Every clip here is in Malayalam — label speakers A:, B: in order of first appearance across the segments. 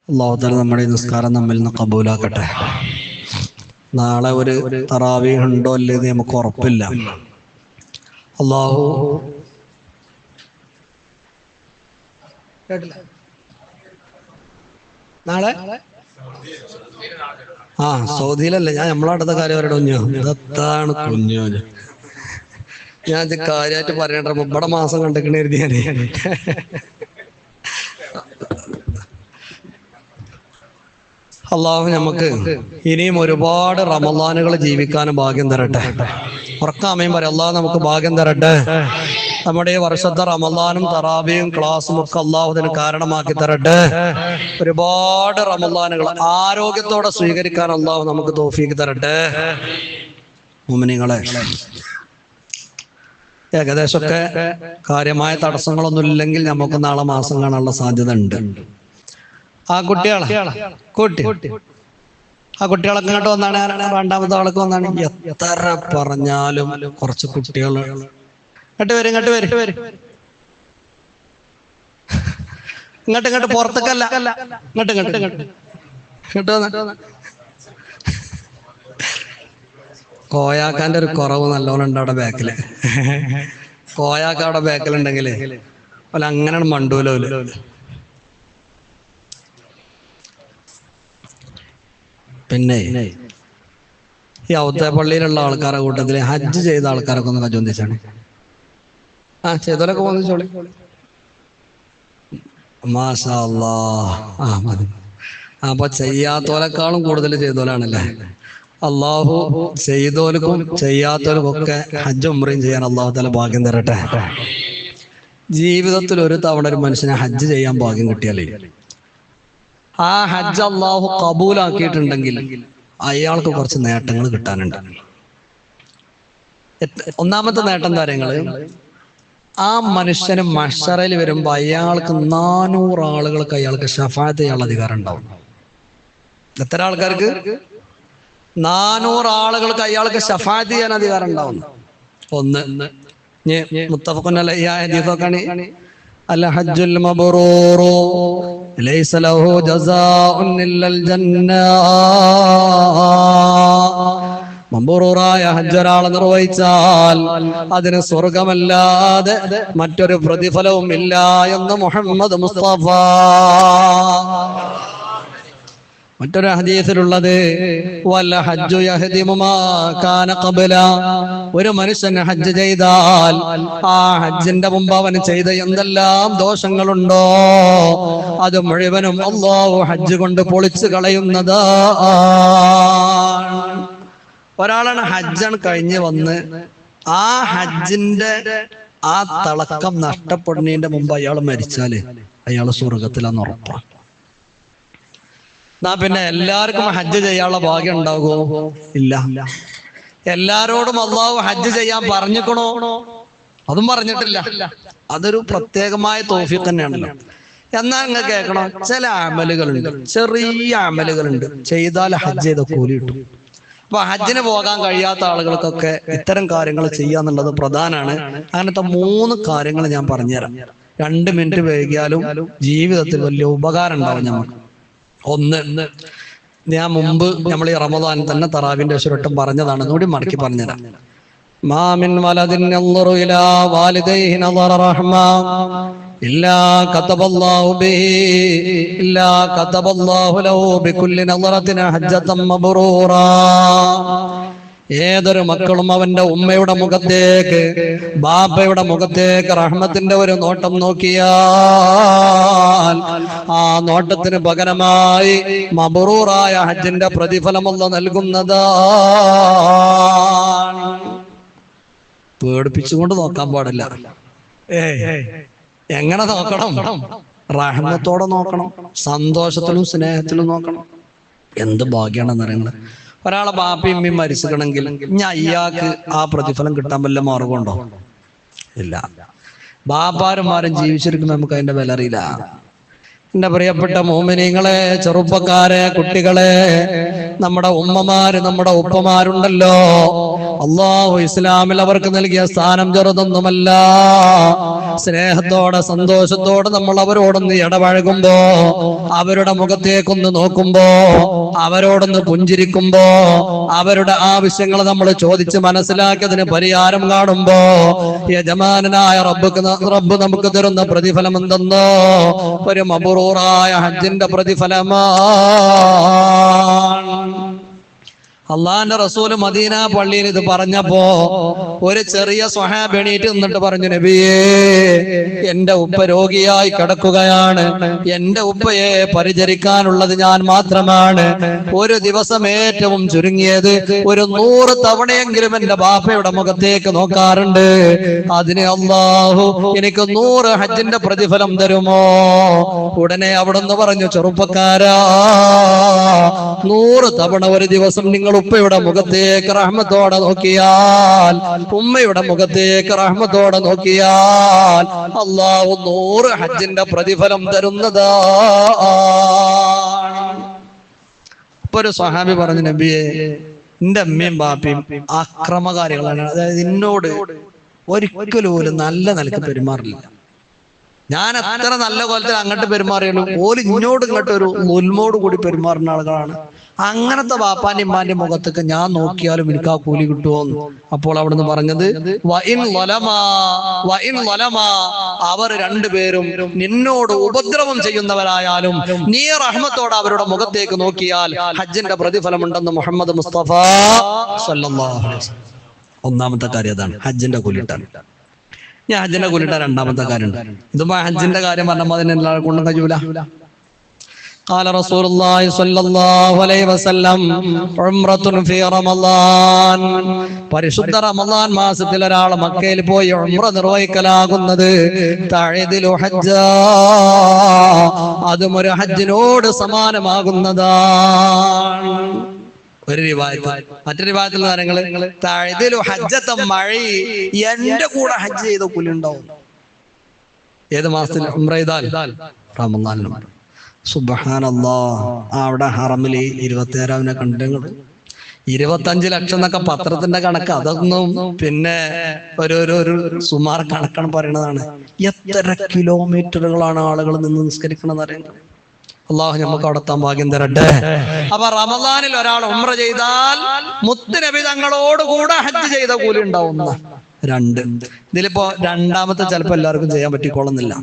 A: അല്ലാഹു തആല നമ്മുടെ നിസ്കാരം നമ്മിൽ നിന്ന് കബൂലാക്കട്ടെ. നാളെ ഒരു തറാവീഹ് ഉണ്ടോ ഇല്ലെന്ന് നമുക്ക് ഉറപ്പില്ല. അല്ലാഹു നാളെ സൗദിയിലല്ലേ? ഞാൻ നമ്മളടുത്ത കാര്യം അവരുടെ കുഞ്ഞോ ഇതാണ് കുഞ്ഞോ ഞാൻ കാര്യമായിട്ട് പറയണ്ട. ഇവിടെ മാസം കണ്ടിക്കണ കരുതിയാലേ അള്ളാഹു നമുക്ക് ഇനിയും ഒരുപാട് റമളാനുകൾ ജീവിക്കാനും ഭാഗ്യം തരട്ടെ. ഉറക്കാമയും പറയാം, അള്ളാഹു നമുക്ക് ഭാഗ്യം തരട്ടെ. നമ്മുടെ ഈ വർഷത്തെ റമളാനും തറാവിയും ക്ലാസ്സും ഒക്കെ അള്ളാഹു അതിന് കാരണമാക്കി തരട്ടെ. ഒരുപാട് റമളാനുകൾ ആരോഗ്യത്തോടെ സ്വീകരിക്കാൻ അള്ളാഹു നമുക്ക് തൗഫീഖ് തരട്ടെ. മുഅ്മിനീങ്ങളെ, ഏകദേശമൊക്കെ കാര്യമായ തടസ്സങ്ങളൊന്നും ഇല്ലെങ്കിൽ നമുക്ക് നാളെ മാസം കാണാനുള്ള സാധ്യത ഉണ്ട്. ആ കുട്ടികളൊക്കെ ഇങ്ങോട്ട് വന്നാണ്. രണ്ടാമത്തെ ആൾക്ക് വന്നാണ്. എത്ര പറഞ്ഞാലും കുറച്ച് കുട്ടികൾ ഇങ്ങോട്ട് വരും ഇങ്ങോട്ട് പുറത്തേക്കല്ല, ഇങ്ങോട്ട് കോയാക്കാന്റെ ഒരു കുറവ് നല്ലോണം ഉണ്ട് അവിടെ ബാക്കില്. കോയാക്ക അവിടെ ബാക്കിലുണ്ടെങ്കിലേ അല്ല അങ്ങനെ മണ്ടൂലോ. പിന്നെ ഈ ഔത്തെ പള്ളിയിലുള്ള ആൾക്കാരുടെ കൂട്ടത്തില് ഹജ്ജ് ചെയ്ത ആൾക്കാരൊക്കെ ഒന്ന് കജോന്തിച്ചാണ്. ചെയ്തോലൊക്കെ പോന്നിച്ചോളി. മാഷാ അല്ലാഹ്. മതി. അപ്പൊ ചെയ്യാത്തോലെക്കാളും കൂടുതൽ ചെയ്തോലാണല്ലേ. അള്ളാഹു ചെയ്തോൽക്കും ചെയ്യാത്തോൽക്കും ഒക്കെ ഹജ്ജ് ഉംറയും ചെയ്യാൻ അള്ളാഹു തആല ഭാഗ്യം തരട്ടെ. ജീവിതത്തിൽ ഒരു തവണ ഒരു മനുഷ്യനെ ഹജ്ജ് ചെയ്യാൻ ഭാഗ്യം കിട്ടിയാലേ ആ ഹജ്ജ് അള്ളാഹു കബൂലാക്കിയിട്ടുണ്ടെങ്കിൽ അയാൾക്ക് കുറച്ച് നേട്ടങ്ങൾ കിട്ടാനുണ്ട്. ഒന്നാമത്തെ നേട്ടം കാര്യങ്ങള്, ആ മനുഷ്യന് മഹ്ശറിൽ വരുമ്പോ അയാൾക്ക് 400 ആളുകൾക്ക് അയാൾക്ക് ശഫാഅത്ത് ചെയ്യാനുള്ള അധികാരം ഉണ്ടാവും. എത്ര ആൾക്കാർക്ക്? 400 ആളുകൾക്ക് അയാൾക്ക് ശഫാഅത്ത് ചെയ്യാൻ അധികാരം ഉണ്ടാവും. ഒന്ന് മുത്തഫഖുൻ അലൈഹി ഹദീസൊക്കെയാണ്. അൽ ഹജ്ജുൽ മബ്റൂറു ലൈസ ലഹു ജസാഉൻ ഇല്ലൽ ജന്ന. മബ്റൂറായ ഹജ്ജ് ഒരാൾ നിർവഹിച്ചാൽ അതിന് സ്വർഗമല്ലാതെ മറ്റൊരു പ്രതിഫലവും ഇല്ല എന്ന് മുഹമ്മദ് മുസ്തഫ. മറ്റൊരു ഹദീസിലുള്ളത് വല്ല ഹജ്ജു യഹ്ദിമു മാ കാന ഖബല. ഒരു മനുഷ്യൻ ഹജ്ജ് ചെയ്താൽ ആ ഹജ്ജിന്റെ മുമ്പ് അവൻ ചെയ്ത എന്തെല്ലാം ദോഷങ്ങളുണ്ടോ അത് മുഴുവനും അല്ലാഹു ഹജ്ജ് കൊണ്ട് പൊളിച്ചു കളയുന്നത്. ഒരാളാണ് ഹജ്ജാണ് കഴിഞ്ഞ് വന്ന് ആ ഹജ്ജിന്റെ ആ തിളക്കം നഷ്ടപ്പെടുന്നതിന്റെ മുമ്പ് അയാൾ മരിച്ചാല് അയാൾ സ്വർഗത്തിലാന്ന് ഉറപ്പാണ്. പിന്നെ എല്ലാവർക്കും ഹജ്ജ് ചെയ്യാനുള്ള ഭാഗ്യം ഉണ്ടാകുമോ? ഇല്ല. എല്ലാരോടും അള്ളാഹു ഹജ്ജ് ചെയ്യാൻ പറഞ്ഞിക്കണോ? അതും പറഞ്ഞിട്ടില്ല. അതൊരു പ്രത്യേകമായ തൗഫീഖ് തന്നെയാണല്ലോ. എന്നാൽ നിങ്ങൾ കേൾക്കണം, ചില അമലുകളുണ്ട്, ചെറിയ അമലുകളുണ്ട്, ചെയ്താൽ ഹജ്ജ് ചെയ്ത കൂലി കിട്ടും. അപ്പൊ ഹജ്ജിന് പോകാൻ കഴിയാത്ത ആളുകൾക്കൊക്കെ ഇത്തരം കാര്യങ്ങൾ ചെയ്യാന്നുള്ളത് പ്രധാനമാണ്. അങ്ങനത്തെ 3 കാര്യങ്ങൾ ഞാൻ പറഞ്ഞുതരാം. 2 മിനിറ്റ് വൈകിയാലും ജീവിതത്തിൽ വലിയ ഉപകാരം ഉണ്ടാവും നമുക്ക്. ഒന്ന്, ഞാൻ മുമ്പ് നമ്മൾ ഈ റമദാൻ തന്നെ തറാവിന്റെ ശേഷം പറഞ്ഞതാണ്, കൂടി മടക്കി പറഞ്ഞുതരാം. മാ മിൻ വലദിൻ യൻദുറു ഇലാ വാലിദൈഹി നദറ റഹ്മ ഇല്ലാ കതബല്ലാഹു ബിഹി ഇല്ലാ കതബല്ലാഹു ലഹു ബികുല്ലി നദറത്തിൻ ഹജ്ജതൻ മബ്റൂറാ. ഏതൊരു മക്കളും അവന്റെ ഉമ്മയുടെ മുഖത്തേക്ക് ബാപ്പയുടെ മുഖത്തേക്ക് റഹ്മത്തിന്റെ ഒരു നോട്ടം നോക്കിയാൽ ആ നോട്ടത്തിന് പകരമായി മബ്റൂറായ ഹജ്ജിന്റെ പ്രതിഫലമല്ല നൽകുന്നതാണ്. പേടിപ്പിച്ചുകൊണ്ട് നോക്കാൻ പാടില്ല. എങ്ങനെ നോക്കണം? റഹ്മത്തോടെ നോക്കണം, സന്തോഷത്തിലും സ്നേഹത്തിലും നോക്കണം. എന്ത് ഭാഗ്യാണെന്ന് അറിയുന്നത്. ഒരാളെ ബാപ്പയും ഉമ്മയും മരിച്ചിക്കണമെങ്കിൽ ഞാൻ അയാൾക്ക് ആ പ്രതിഫലം കിട്ടാൻ വല്ല മാർഗമുണ്ടോ? ഇല്ല. ബാപ്പാരുമാരും ജീവിച്ചിരിക്കുമ്പോൾ നമുക്ക് അതിന്റെ വില അറിയില്ല. എന്റെ പ്രിയപ്പെട്ട മോമിനീങ്ങളെ, ചെറുപ്പക്കാരെ, കുട്ടികളെ, നമ്മുടെ ഉമ്മമാര്, നമ്മുടെ ഉപ്പമാരുണ്ടല്ലോ, അള്ളാഹു ഇസ്ലാമിൽ അവർക്ക് നൽകിയ സ്ഥാനം ചെറുതൊന്നുമല്ല. സ്നേഹത്തോടെ സന്തോഷത്തോടെ നമ്മൾ അവരോടൊന്ന് ഇടപഴകുമ്പോ, അവരുടെ മുഖത്തേക്കൊന്ന് നോക്കുമ്പോ, അവരോടൊന്ന് പുഞ്ചിരിക്കുമ്പോ, അവരുടെ ആവശ്യങ്ങൾ നമ്മൾ ചോദിച്ച് മനസ്സിലാക്കിയതിന് പരിഹാരം കാണുമ്പോ യജമാനായ റബ്ബ് നമുക്ക് തരുന്ന പ്രതിഫലം എന്തെന്നോ? ഒരു മബ്റൂറായ ഹജ്ജിന്റെ പ്രതിഫലമാണ്. അള്ളാന്റെ റസൂല് മദീന പള്ളിയിൽ ഇത് പറഞ്ഞപ്പോ ഒരു ചെറിയ സ്വഹാബി എണീറ്റ് നിന്നിട്ട് പറഞ്ഞു, നബിയേ, എന്റെ ഉപ്പ രോഗിയായി കിടക്കുകയാണ്. എന്റെ ഉപ്പയെ പരിചരിക്കാനുള്ളത് ഞാൻ മാത്രമാണ്. ഒരു ദിവസം ഏറ്റവും ചുരുങ്ങിയത് ഒരു 100 തവണയെങ്കിലും എന്റെ ബാപ്പയുടെ മുഖത്തേക്ക് നോക്കാറുണ്ട്. അതിന് അള്ളാഹു എനിക്ക് 100 ഹജ്ജിന്റെ പ്രതിഫലം തരുമോ? ഉടനെ അവിടുന്ന് പറഞ്ഞു, ചെറുപ്പക്കാരാ, 100 തവണ ഒരു ദിവസം നിങ്ങൾ ഉപ്പയുടെ മുഖത്തേക്ക് റഹ്മത്തോടെ നോക്കിയാൽ, ഉമ്മയുടെ മുഖത്തേക്ക് റഹ്മത്തോടെ നോക്കിയാൽ അല്ലാഹു 100 ഹജ്ജിന്റെ പ്രതിഫലം തരുന്നതാ. ഇപ്പൊ ഒരു സ്വഹാബി പറഞ്ഞു, നബിയെ, എന്റെ അമ്മയും ബാപ്പയും അക്രമകാരികളാണ്. അതായത് എന്നോട് ഒരിക്കലും ഒരു നല്ല നിലക്ക് പെരുമാറില്ല. ഞാൻ അത്ര നല്ല കോലത്തിൽ അങ്ങോട്ട് പെരുമാറിയുള്ളൂ, ഓല് ഇങ്ങോട്ട് ഇങ്ങോട്ട് ഒരു ഉൽമോട് കൂടി പെരുമാറുന്ന ആളുകളാണ്. അങ്ങനത്തെ ബാപ്പാന്റെ ഇമ്മാന്റെ മുഖത്തൊക്കെ ഞാൻ നോക്കിയാലും എനിക്ക് ആ കൂലി കിട്ടുമോന്ന്. അപ്പോൾ അവിടുന്ന് പറഞ്ഞത്, അവർ രണ്ടുപേരും നിന്നോട് ഉപദ്രവം ചെയ്യുന്നവരായാലും നീ റഹ്മത്തോടെ അവരുടെ മുഖത്തേക്ക് നോക്കിയാൽ ഹജ്ജിന്റെ പ്രതിഫലമുണ്ടെന്ന് മുഹമ്മദ് മുസ്തഫ സല്ലല്ലാഹു അലൈഹി വസല്ലം. ഒന്നാമത്തെ കാര്യം അതാണ്, ഹജ്ജിന്റെ കൂലിട്ടാണ്. ഞാൻ ഹജ്ജിന്റെ കൂലിട്ട രണ്ടാമത്തെ കാര്യം, ഇതുമ്പോ ഹജ്ജിന്റെ കാര്യം പറഞ്ഞപ്പോ അതിന് എല്ലാവരും കൊണ്ടും കഴിയൂല. قال رسول الله صلى الله عليه وسلم عمرة في رمضان. പരിശുദ്ധ റമളാൻ മാസത്തിൽ ഒരാൾ മക്കയിൽ പോയി ഉംറ നിർവഹിക്കലാകുന്നത് തഅദിലു ഹജ്ജ, അതും ഒരു ഹജ്ജിനോട് സമാനമാകുന്നതാണ്. ഒരു റിവായത്ത്. മറ്റൊരു റിവായത്തിൽ കാര്യങ്ങള് തഅദിലു ഹജ്ജത മഈ, എന്റെ കൂടെ ഹജ്ജ് ചെയ്ത കൂലി ഉണ്ടാവും. ഏത് മാസത്തിൽ ഉംറ ചെയ്താൽ? റമളാനിലും. സുബ്ഹാനല്ലാഹ്. അവിടെ ഹറമില് 27 കണ്ടങ്ങൾ 25 ലക്ഷം എന്നൊക്കെ പത്രത്തിന്റെ കണക്ക്. അതൊന്നും പിന്നെ ഒരു സുമാർ കണക്കാണ് പറയുന്നതാണ്. എത്ര കിലോമീറ്ററുകളാണ് ആളുകൾ നിന്ന് നിസ്കരിക്കണമെന്ന് അറിയുന്നത്. അള്ളാഹു നമുക്ക് അവിടെ എത്താൻ ഭാഗ്യം തരട്ടെ. അപ്പൊ റമളാനിൽ ഒരാൾ ഉംറ ചെയ്താൽ മുത്തുനബി തങ്ങളോട് കൂടെ ഹജ്ജ് ചെയ്ത കൂലി ഉണ്ടാവുന്ന. 2. ഇതിലിപ്പോ രണ്ടാമത്തെ ചിലപ്പോ എല്ലാവർക്കും ചെയ്യാൻ പറ്റിക്കോളുന്നില്ല.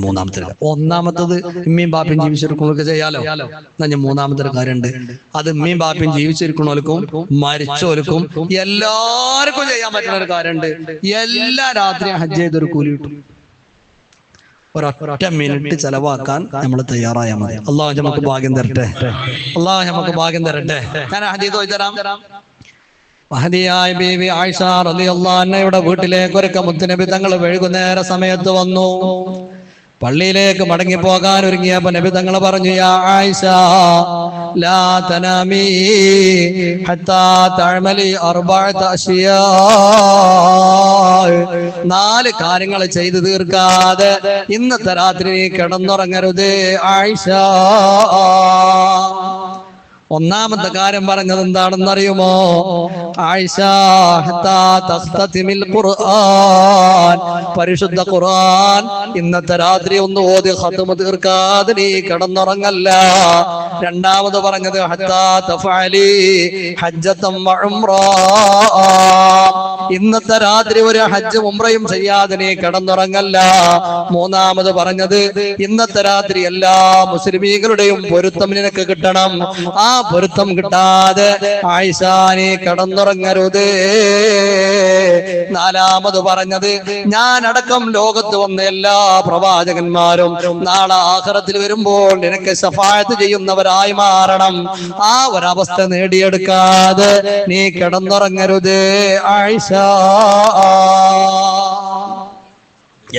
A: മൂന്നാമത്തെ, ഒന്നാമത്തത് ഉമ്മയും ബാപ്പയും ജീവിച്ചിരിക്കുന്നവർക്ക് ചെയ്യാലോ. മൂന്നാമത്തെ ഒരു കാര്യമുണ്ട്, അത് ഉമ്മയും ബാപ്പയും ജീവിച്ചിരിക്കുന്നവർക്കും മരിച്ചവർക്കും എല്ലാവർക്കും ചെയ്യാൻ പറ്റുന്ന ഒരു കാര്യമുണ്ട്. എല്ലാ രാത്രിയും ഹജ്ജ് ചെയ്തൊരു കൂലി കിട്ടും. ഒരൊറ്റ മിനിറ്റ് ചെലവാക്കാൻ നമ്മൾ തയ്യാറായാൽ മതി. അള്ളാഹു നമുക്ക് ഭാഗ്യം തരട്ടെ. അള്ളാഹു നമുക്ക് ഭാഗ്യം തരട്ടെ. ഞാൻ ഹദീസ് തരാം. മഹദിയായ ബീവി ആയിഷ റളിയല്ലാഹു അൻഹയുടെ വീട്ടിലേക്ക് ഒരിക്കൽ മുത്തുനബി തങ്ങൾ വൈകുന്നേര സമയത്ത് വന്നു. പള്ളിയിലേക്ക് മടങ്ങി പോകാൻ ഒരുങ്ങിയപ്പോൾ നബി തങ്ങൾ പറഞ്ഞു, യാ ആയിഷ ലാ തനാമി ഹത്താ തഅമലി 4 അശ്യാ. 4 കാര്യങ്ങൾ ചെയ്തു തീർക്കാതെ ഇന്നത്തെ രാത്രി നീ കിടന്നുറങ്ങരുത് ആയിഷ. ഒന്നാമത്തെ കാര്യം പറഞ്ഞത് എന്താണെന്നറിയുമോ? ആയിഷ ഹത്താ തഖ്തതിമിൽ ഖുർആൻ, പരിശുദ്ധ ഖുർആൻ ഇന്നത്തെ രാത്രി ഒന്ന് ഓതി ഖത്മ തീർക്കാതെ നീ കിടന്നുറങ്ങല്ല. രണ്ടാമത് പറഞ്ഞത് ഹത്താ തഫഅലി ഹജ്ജതൻ വഉംറ, ഇന്നത്തെ രാത്രി ഒരു ഹജ്ജ് ഉംറയും ചെയ്യാതെ നീ കിടന്നുറങ്ങല്ല. മൂന്നാമത് പറഞ്ഞത് ഇന്നത്തെ രാത്രി എല്ലാ മുസ്ലിമീങ്ങളുടെയും പൊരുത്തം നിനക്ക് കിട്ടണം. ആ പൊരുത്തം കിട്ടാതെ ആയിഷ നീ കിടന്നുറങ്ങരുത്. നാലാമത് പറഞ്ഞത് ഞാൻ അടക്കം ലോകത്ത് വന്ന എല്ലാ പ്രവാചകന്മാരും നാളെ ആഖിറത്തിൽ വരുമ്പോൾ നിനക്ക് ശഫാഅത്ത് ചെയ്യുന്നവരായി മാറണം. ആ ഒരവസ്ഥ നേടിയെടുക്കാതെ നീ കിടന്നുറങ്ങരുത് ആയിഷ.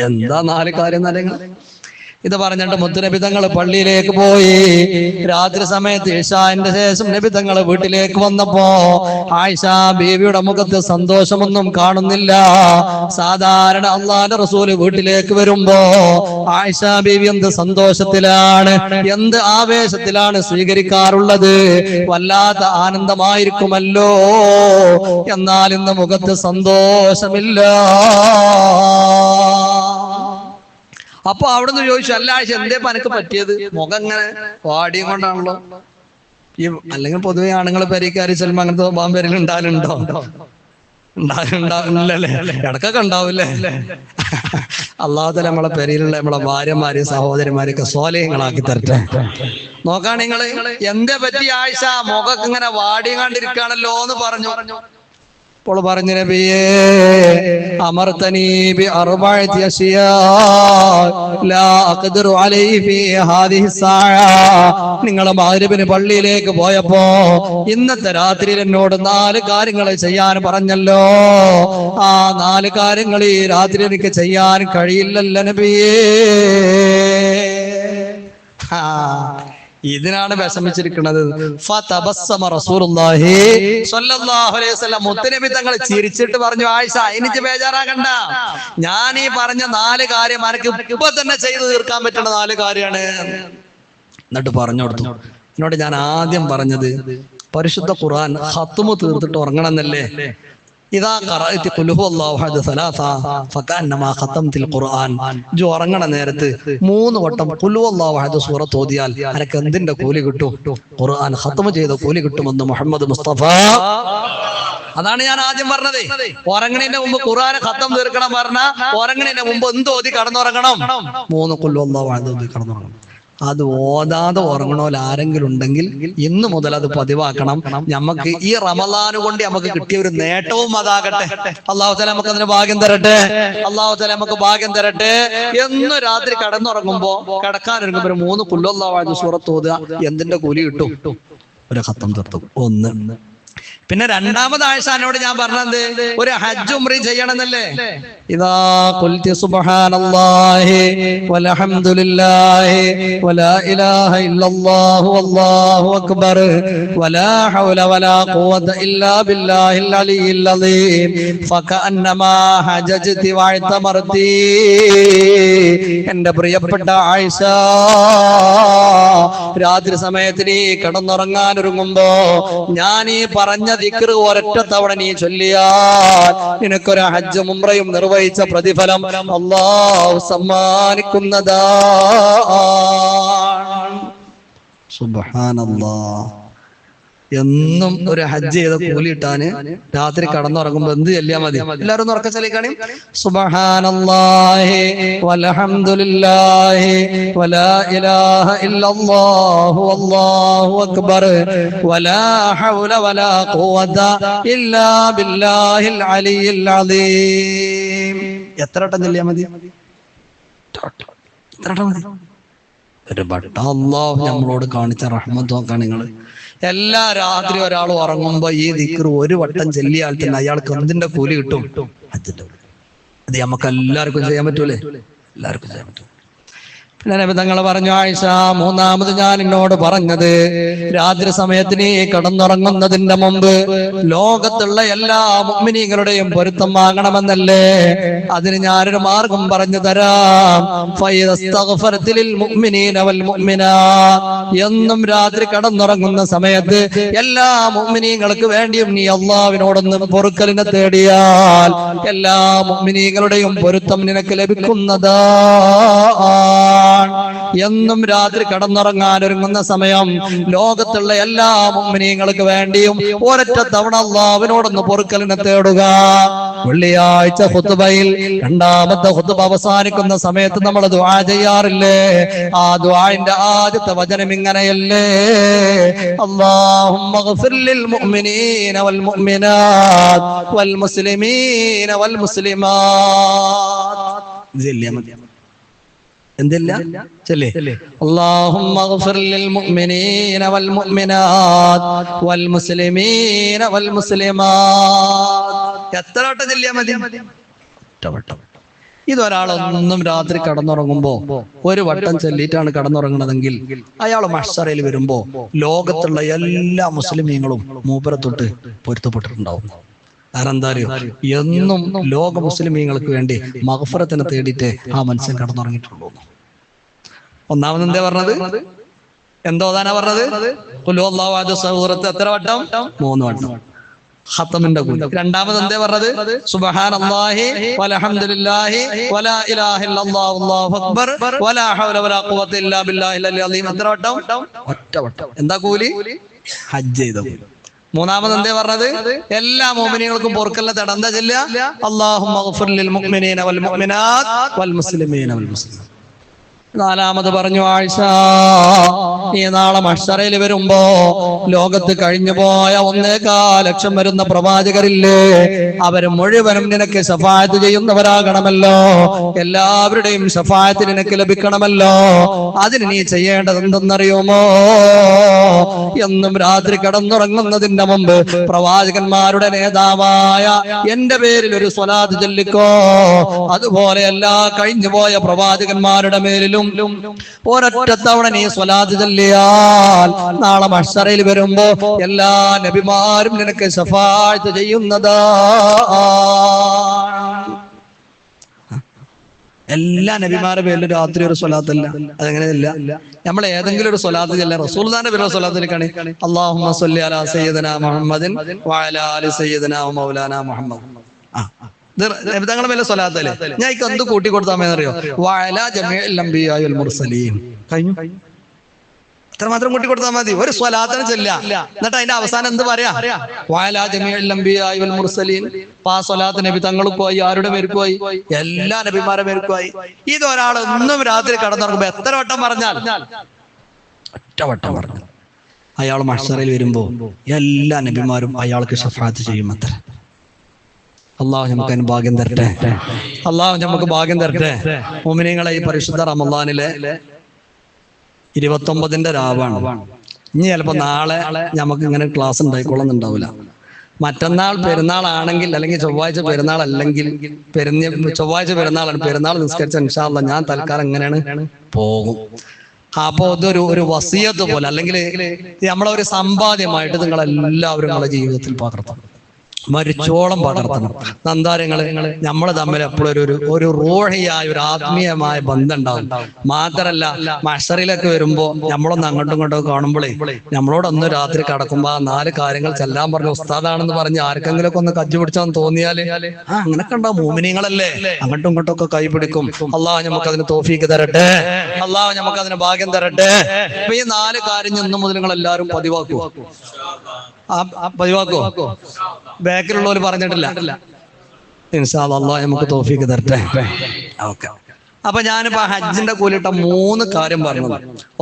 A: എന്താ 4 കാര്യം? ഇത് പറഞ്ഞിട്ട് മുത്തുനബി തങ്ങൾ പള്ളിയിലേക്ക് പോയി. രാത്രി സമയത്ത് ഇശാന്റെ ശേഷം നബി തങ്ങൾ വീട്ടിലേക്ക് വന്നപ്പോ ആയിഷ ബീവിയുടെ മുഖത്ത് സന്തോഷമൊന്നും കാണുന്നില്ല. സാധാരണ അള്ളാന്റെ റസൂല് വീട്ടിലേക്ക് വരുമ്പോ ആയിഷ ബീവി എന്ത് സന്തോഷത്തിലാണ്, എന്ത് ആവേശത്തിലാണ് സ്വീകരിക്കാറുള്ളത്. വല്ലാത്ത ആനന്ദമായിരിക്കുമല്ലോ. എന്നാൽ ഇന്ന് മുഖത്ത് സന്തോഷമില്ല. അപ്പൊ അവിടുന്ന് ചോദിച്ചു, അല്ല ആയിഷ എന്തേ പനക്ക് പറ്റിയത്? മുഖം ഇങ്ങനെ വാടിയും കൊണ്ടാണല്ലോ. ഈ അല്ലെങ്കിൽ പൊതുവെ ആണുങ്ങൾ പെരക്കാരി ചെല്ലുമ്പോ അങ്ങനത്തെ സ്വഭാവം പേരിൽ ഉണ്ടാകലുണ്ടോ? ഉണ്ടാവില്ലല്ലേ? ഇടക്കൊക്കെ ഉണ്ടാവില്ലേ? അള്ളാഹുതആല നമ്മളെ പെരയിലുള്ള നമ്മളെ ഭാര്യമാരെയും സഹോദരിമാരെയൊക്കെ സ്വാലിഹ്യങ്ങളാക്കി തരട്ടെ. നോക്കാണ് നിങ്ങള് എന്തേ പറ്റി ആയിഷ മുഖം ഇങ്ങനെ വാടിയും കണ്ടിരിക്കുകയാണല്ലോ എന്ന് പറഞ്ഞു. അപ്പോൾ പറഞ്ഞു, നബിയേ അമർതനീ ബി അർബഅതി അശ്യാ ലാ അഖ്ദിറു അലൈഹി ഫീ ഹാദിഹി സാഅ. നിങ്ങൾ മഗ്രിബിന് പള്ളിയിലേക്ക് പോയപ്പോ ഇന്നത്തെ രാത്രിയിൽ എന്നോട് 4 കാര്യങ്ങൾ ചെയ്യാൻ പറഞ്ഞല്ലോ. ആ 4 കാര്യങ്ങൾ ഈ രാത്രി എനിക്ക് ചെയ്യാൻ കഴിയില്ലല്ലോ നബിയേ. ഇതിനാണ് വിഷമിച്ചിരിക്കുന്നത്. മുത്തനബി തങ്ങൾ ചിരിച്ചിട്ട് പറഞ്ഞു, ആയിഷ എനിക്ക് ബേജാറാകണ്ട, ഞാൻ ഈ പറഞ്ഞ 4 കാര്യം എനിക്ക് ഇപ്പൊ തന്നെ ചെയ്തു തീർക്കാൻ പറ്റുന്ന 4 കാര്യമാണ്. എന്നിട്ട് പറഞ്ഞു കൊടുത്തു. എന്നോട് ഞാൻ ആദ്യം പറഞ്ഞത് പരിശുദ്ധ ഖുർആൻ ഖത്മ് തീർത്തിട്ട് ഉറങ്ങണം എന്നല്ലേ. ഇതാ ഖറഅതി ഖുൽ ഹുവല്ലാഹു അഹദ് സലാസ ഫകഅന്നമാ ഖതംതിൽ ഖുർആൻ. ജോ ഉറങ്ങണ നേരത്ത് 3 വട്ടം ഖുൽ ഹുവല്ലാഹു അഹദ് സൂറത്ത് ഓതിയാൽ അനക്ക് എന്തിന്റെ കൂലി കിട്ടും? ഖുർആൻ ഖത്മ് ചെയ്ത കൂലി കിട്ടുമെന്ന് മുഹമ്മദ് മുസ്തഫ. അതാണ് ഞാൻ ആദ്യം പറഞ്ഞത്. ഉറങ്ങണതിന്റെ മുമ്പ് ഖുർആൻ ഖത്തം തീർക്കണം പറഞ്ഞ ഉറങ്ങണതിന്റെ മുമ്പ് എന്ത് ഓതി കടന്നുറങ്ങണം? 3 ഖുൽ ഹുവല്ലാഹു അഹദ് ഓതി കടന്നുറങ്ങണം. അത് ഓതാതെ ഉറങ്ങണോൽ ആരെങ്കിലും ഉണ്ടെങ്കിൽ ഇന്ന് മുതൽ അത് പതിവാക്കണം. നമുക്ക് ഈ റമളാൻ കൊണ്ട് നമുക്ക് കിട്ടിയ ഒരു നേട്ടവും അതാകട്ടെ. അല്ലാഹു തആല നമുക്ക് അതിന് ഭാഗ്യം തരട്ടെ. അല്ലാഹു തആല നമുക്ക് ഭാഗ്യം തരട്ടെ. എന്ന് രാത്രി കടന്നുറങ്ങുമ്പോ കിടക്കാനൊരുങ്ങുമ്പോ 3 ഖുൽ ഹുവല്ലാഹു അഹദ് സൂറത്ത് ഓതുക. എന്തിന്റെ കൂലി കിട്ടും? ഒരു ഖത്തം തീർത്തു. 1. പിന്നെ രണ്ടാമത് ആയിഷാനോട് ഞാൻ പറഞ്ഞത് ഒരു ഹജ്ജ് ഉംറയും ചെയ്യണമെന്നല്ലേ. ഇദാ ഖുൽതി സുബ്ഹാനല്ലാഹി വൽഹംദുലില്ലാഹി വലാ ഇലാഹ ഇല്ലല്ലാഹു വല്ലാഹു അക്ബർ വലാ ഹൗല വലാ ഖുവത ഇല്ലാ ബില്ലാഹിൽ അലിയിൽ അളീം ഫകഅന്നമാ ഹജ്ജതി വഅതമർതി. എൻ്റെ പ്രിയപ്പെട്ട ആയിഷ, രാത്രി സമയത്ത് നീ കിടന്നുറങ്ങാൻ ഒരുങ്ങുമ്പോ ഞാൻ ഈ പറഞ്ഞ ദിക്ർ ഒരൊറ്റ തവണ നീ ചൊല്ലിയാൽ നിനക്കൊരു ഹജ്ജും ഉംറയും നിർവഹിച്ച പ്രതിഫലം അല്ലാഹു സമ്മാനിക്കുന്നതാ. സുബ്ഹാനല്ലാഹ്. എന്നും ഒരു ഹജ്ജ് ചെയ്ത കൂലി കിട്ടാന് രാത്രി കടന്നുറങ്ങുമ്പോ എന്ത് ചൊല്ലിയാ മതി? എല്ലാവരും ഉറക്ക ചൊല്ലിക്കാണി. സുബ്ഹാനല്ലാഹി വൽഹംദുലില്ലാഹി വലാ ഇലാഹ ഇല്ലല്ലാഹു വല്ലാഹു അക്ബർ വലാ ഹൗല വലാ ഖുവത ഇല്ലാ ബില്ലാഹിൽ അലിയിൽ അളീം. എത്ര വട്ടം ചൊല്ലിയാ മതി? എത്ര വട്ടം മതി? ഒരു വട്ടം. അല്ലാഹു നമ്മളോട് കാണിച്ച റഹ്മത്ത് നോക്കാൻ നിങ്ങൾ. എല്ലാ രാത്രി ഒരാൾ ഉറങ്ങുമ്പോ ഈ ദിക്ർ ഒരു വട്ടം ചൊല്ലിയാൽ തന്നെ അയാൾക്ക് എന്തിന്റെ കൂലി കിട്ടും? ഹജ്ജിന്റെ കൂലി. അത് നമുക്ക് എല്ലാവർക്കും ചെയ്യാൻ പറ്റൂലേ? എല്ലാവർക്കും ചെയ്യാൻ പറ്റും. പിന്നെ നബി തങ്ങൾ പറഞ്ഞു, ആയിഷ മൂന്നാമത് ഞാൻ എന്നോട് പറഞ്ഞത് രാത്രി സമയത്ത് നീ കിടന്നുറങ്ങുന്നതിന്റെ മുമ്പ് ലോകത്തുള്ള എല്ലാ മുഅ്മിനീങ്ങളുടെയും പൊരുത്തം വാങ്ങണമെന്നല്ലേ. അതിന് ഞാനൊരു മാർഗം പറഞ്ഞു തരാം. ഫയസ്തഗ്ഫിറതിൽ മുഅ്മിനീന വൽ മുഅ്മിനാത്ത്. എന്നും രാത്രി കിടന്നുറങ്ങുന്ന സമയത്ത് എല്ലാ മുഅ്മിനീങ്ങൾക്ക് വേണ്ടിയും നീ അല്ലാഹുവിനോടൊന്ന് പൊറുക്കലിനെ തേടിയാൽ എല്ലാ മുഅ്മിനീങ്ങളുടെയും പൊരുത്തം നിനക്ക് ലഭിക്കുന്നതാ. എന്നും രാത്രി കടന്നുറങ്ങാൻ ഒരുങ്ങുന്ന സമയം ലോകത്തുള്ള എല്ലാ മുഅ്മിനീങ്ങൾക്ക് വേണ്ടിയും ഒരൊറ്റ തവണ അല്ലാഹുവിനോടൊന്ന് പൊറുക്കലിനെ തേടുക. വെള്ളിയാഴ്ച ഖുത്ബയിൽ രണ്ടാമത്തെ ഖുത്ബ അവസാനിക്കുന്ന സമയത്ത് നമ്മൾ ദുആ ചെയ്യാറില്ലേ? ആ ദുആന്റെ ആദ്യത്തെ വചനം ഇങ്ങനെയല്ലേ? അല്ലാഹുമ്മ ഗ്ഫിർ ലിൽ മുഅ്മിനീന വൽ മുഅ്മിനാത്ത് വൽ മുസ്ലിമീന വൽ മുസ്ലിമാത്ത്. എന്തില്ല ചൊല്ലേ? അല്ലാഹുമ്മ ഗ്ഫിർ ലിൽ മുഅ്മിനീന വൽ മുഅ്മിനാത്ത് വൽ മുസ്ലിമീന വൽ മുസ്ലിമാത്ത്. എത്ര വട്ടം ചൊല്ലിയാ മതി? ഒറ്റ വട്ടം. ഇതൊരാളൊന്നും രാത്രി കടന്നുറങ്ങുമ്പോ ഒരു വട്ടം ചൊല്ലിയിട്ടാണ് കടന്നുറങ്ങുന്നതെങ്കിൽ അയാൾ മഹ്ശറയിൽ വരുമ്പോ ലോകത്തുള്ള എല്ലാ മുസ്ലിമീങ്ങളും മൂപ്പരെ തൊട്ട് പൊരുത്തപ്പെട്ടിട്ടുണ്ടാവും. കാരണം എന്താ അറിയോ, എന്നും ലോക മുസ്ലിമീങ്ങൾക്ക് വേണ്ടി മഗ്ഫിറത്തിനെ തേടിയിട്ട് ആ മനുഷ്യൻ കടന്നുറങ്ങിയിട്ടുള്ളൂ. ഒന്നാമത് എന്താ പറഞ്ഞത്? എന്താ ഓതാനാ പറഞ്ഞത്? ഖുൽ ഹുവല്ലാഹു അഹദ് സൂറത്ത് എത്ര വട്ടം? 3 വട്ടം ഖത്തമിന്റെ കൂടെ. രണ്ടാമത് എന്താ പറഞ്ഞത്? സുബ്ഹാനല്ലാഹി വൽഹംദുലില്ലാഹി വലാ ഇലാഹ ഇല്ലല്ലാഹു വല്ലാഹു അക്ബർ വലാ ഹൗല വലാ ഖുവത ഇല്ലാ ബില്ലാഹിൽ അലീം. എത്ര വട്ടം? ഒറ്റ വട്ടം. എന്താ കൂലി? ഹജ്ജ് ചെയ്ത കൂലി. മൂന്നാമത് എന്താ പറഞ്ഞത്? എല്ലാ മുഅ്മിനീങ്ങൾക്കും പൊറുക്കലിനെ തേടാൻ എന്താ ചൊല്ലുക? അല്ലാഹുമ്മ ഗ്ഫിർ ലിൽ മുഅ്മിനീന വൽ മുഅ്മിനാത്ത് വൽ മുസ്ലിമീന വൽ മുസ്ലിമാത്ത്. നാലാമത് പറഞ്ഞു ആയിഷ, നീ നാളെ മഹ്ശറയിൽ വരുമ്പോ ലോകത്ത് കഴിഞ്ഞു പോയ 1.25 ലക്ഷം വരുന്ന പ്രവാചകരില്ലേ, അവര് മുഴുവനും നിനക്ക് ശഫാഅത്ത് ചെയ്യുന്നവരാകണമല്ലോ. എല്ലാവരുടെയും ശഫാഅത്ത് നിനക്ക് ലഭിക്കണമല്ലോ. അതിന് നീ ചെയ്യേണ്ടത് എന്തെന്നറിയുമോ? എന്നും രാത്രി കടന്നുറങ്ങുന്നതിന്റെ മുമ്പ് പ്രവാചകന്മാരുടെ നേതാവായ എന്റെ പേരിൽ ഒരു സ്വലാത്ത് ചൊല്ലിക്കോ. അതുപോലെ എല്ലാ കഴിഞ്ഞുപോയ പ്രവാചകന്മാരുടെ മേലിലും ഒരൊറ്റ തവണ നീ സ്വലാത്ത് ചൊല്ലിയാൽ നാളെ മഹ്ശറയിൽ വരുമ്പോ എല്ലാ നബിമാരും നിനക്ക് ശഫാഅത്ത് ചെയ്യുന്നതാ. എല്ലാ നബിമാരുടെ പേരിലും രാത്രി ഒരു സ്വലാത്തല്ല. അതെങ്ങനെയല്ല, നമ്മൾ ഏതെങ്കിലും ഒരു സ്വലാത്ത് ചെല്ലാം. റസൂലുള്ളാഹിന്റെ പേരിലുള്ള സ്വലാത്തിലേക്കാണ് അല്ലാഹുമ്മ സ്വല്ലി അലാ സയ്യിദിനാ മുഹമ്മദിൻ വഅലാ ആലി സയ്യിദിനാ മൗലാനാ മുഹമ്മദ്. തങ്ങളുടെ മേലെ സ്വലാത്തല്ലേ. ഞാൻ ഇക്ക് എന്ത് കൂട്ടി കൊടുത്താമെന്നറിയോ? വഅലാ ജമീഇൽ അംബിയാഇ വൽ മുർസലീൻ. കഴിഞ്ഞു. അത്ര മാത്രം കൂട്ടി കൊടുത്താൽ മതി. ഒരു സ്വലാത്തിനെ ചെല്ല, എന്നിട്ട് അതിന്റെ അവസാനം എന്ത് പറയാ? വഅലാ ജമീഇൽ അംബിയാഇ വൽ മുർസലീൻ. ആ സ്വലാത്ത് നബി തങ്ങൾക്ക് പോയി. ആരുടെ പേർക്ക് പോയി? എല്ലാ നബിമാരുടെ പേർക്ക് പോയി. ഇതൊരാൾ ഒന്നും രാത്രി കടന്നുറങ്ങുമ്പോ എത്ര വട്ടം പറഞ്ഞാൽ? ഒറ്റ വട്ടം പറഞ്ഞു. അയാൾ മഹ്ശറയിൽ വരുമ്പോ എല്ലാ നബിമാരും അയാൾക്ക് ശഫാഅത്ത് ചെയ്യും. അത്ര അള്ളാഹു നമുക്ക് അതിന് ഭാഗ്യം തരട്ടെ. അള്ളാഹു നമുക്ക് ഭാഗ്യം തരട്ടെ. മുഅ്മിനീങ്ങളെ, ഈ പരിശുദ്ധ റമളാനിലെ 29ന്റെ രാവാണ്. ഇനി ചിലപ്പോ നാളെ നമുക്ക് ഇങ്ങനെ ക്ലാസ് ഉണ്ടായിക്കൊള്ളുന്നുണ്ടാവില്ല. മറ്റന്നാൾ പെരുന്നാളാണെങ്കിൽ, അല്ലെങ്കിൽ ചൊവ്വാഴ്ച പെരുന്നാൾ അല്ലെങ്കിൽ ചൊവ്വാഴ്ച പെരുന്നാളാണ്. പെരുന്നാൾ നിസ്കരിച്ച ഇൻഷാ അല്ലാഹ് ഞാൻ തൽക്കാലം എങ്ങനെയാണ് പോകും. അപ്പൊ ഇതൊരു വസിയത്ത് പോലെ, അല്ലെങ്കിൽ നമ്മളൊരു സമ്പാദ്യമായിട്ട് നിങ്ങളെല്ലാവരും നിങ്ങളുടെ ജീവിതത്തിൽ പകർത്തണം. മരിച്ചോളം പകർത്തണം. നന്താരങ്ങള് നമ്മൾ തമ്മിൽ എപ്പോഴും ഒരു റൂഹിയായ ഒരു ആത്മീയമായ ബന്ധം ഉണ്ടാവും. മാത്രല്ല മഹ്ശറിലൊക്കെ വരുമ്പോ നമ്മളൊന്ന് അങ്ങോട്ടും ഇങ്ങോട്ടും കാണുമ്പോഴേ നമ്മളോടൊന്ന് രാത്രി കടക്കുമ്പോ 4 കാര്യങ്ങൾ ചെല്ലാൻ പറഞ്ഞ ഉസ്താദാണെന്ന് പറഞ്ഞ് ആർക്കെങ്കിലും ഒക്കെ ഒന്ന് കജ്ജു പിടിച്ചാന്ന് തോന്നിയാല് അങ്ങനൊക്കെ ഉണ്ടാവും. മോമിനിങ്ങളല്ലേ, അങ്ങോട്ടും ഇങ്ങോട്ടും ഒക്കെ കൈ പിടിക്കും. അള്ളാഹു നമുക്ക് അതിന് തൗഫീക്ക് തരട്ടെ. അള്ളാഹു നമുക്ക് അതിന് ഭാഗ്യം തരട്ടെ. അപ്പൊ ഈ 4 കാര്യം ഇന്നു മുതൽ നിങ്ങൾ എല്ലാവരും പതിവാക്കുവോ? പതിവാക്കുവോ? ബാക്കിലുള്ളവർ പറഞ്ഞിട്ടില്ല. ഇൻഷാ അല്ലാഹ് നമുക്ക് തൗഫീക്ക് തരട്ടെ. ഓക്കെ. അപ്പൊ ഞാനിപ്പോ ഹജ്ജിന്റെ കൂലിട്ട 3 കാര്യം പറഞ്ഞു.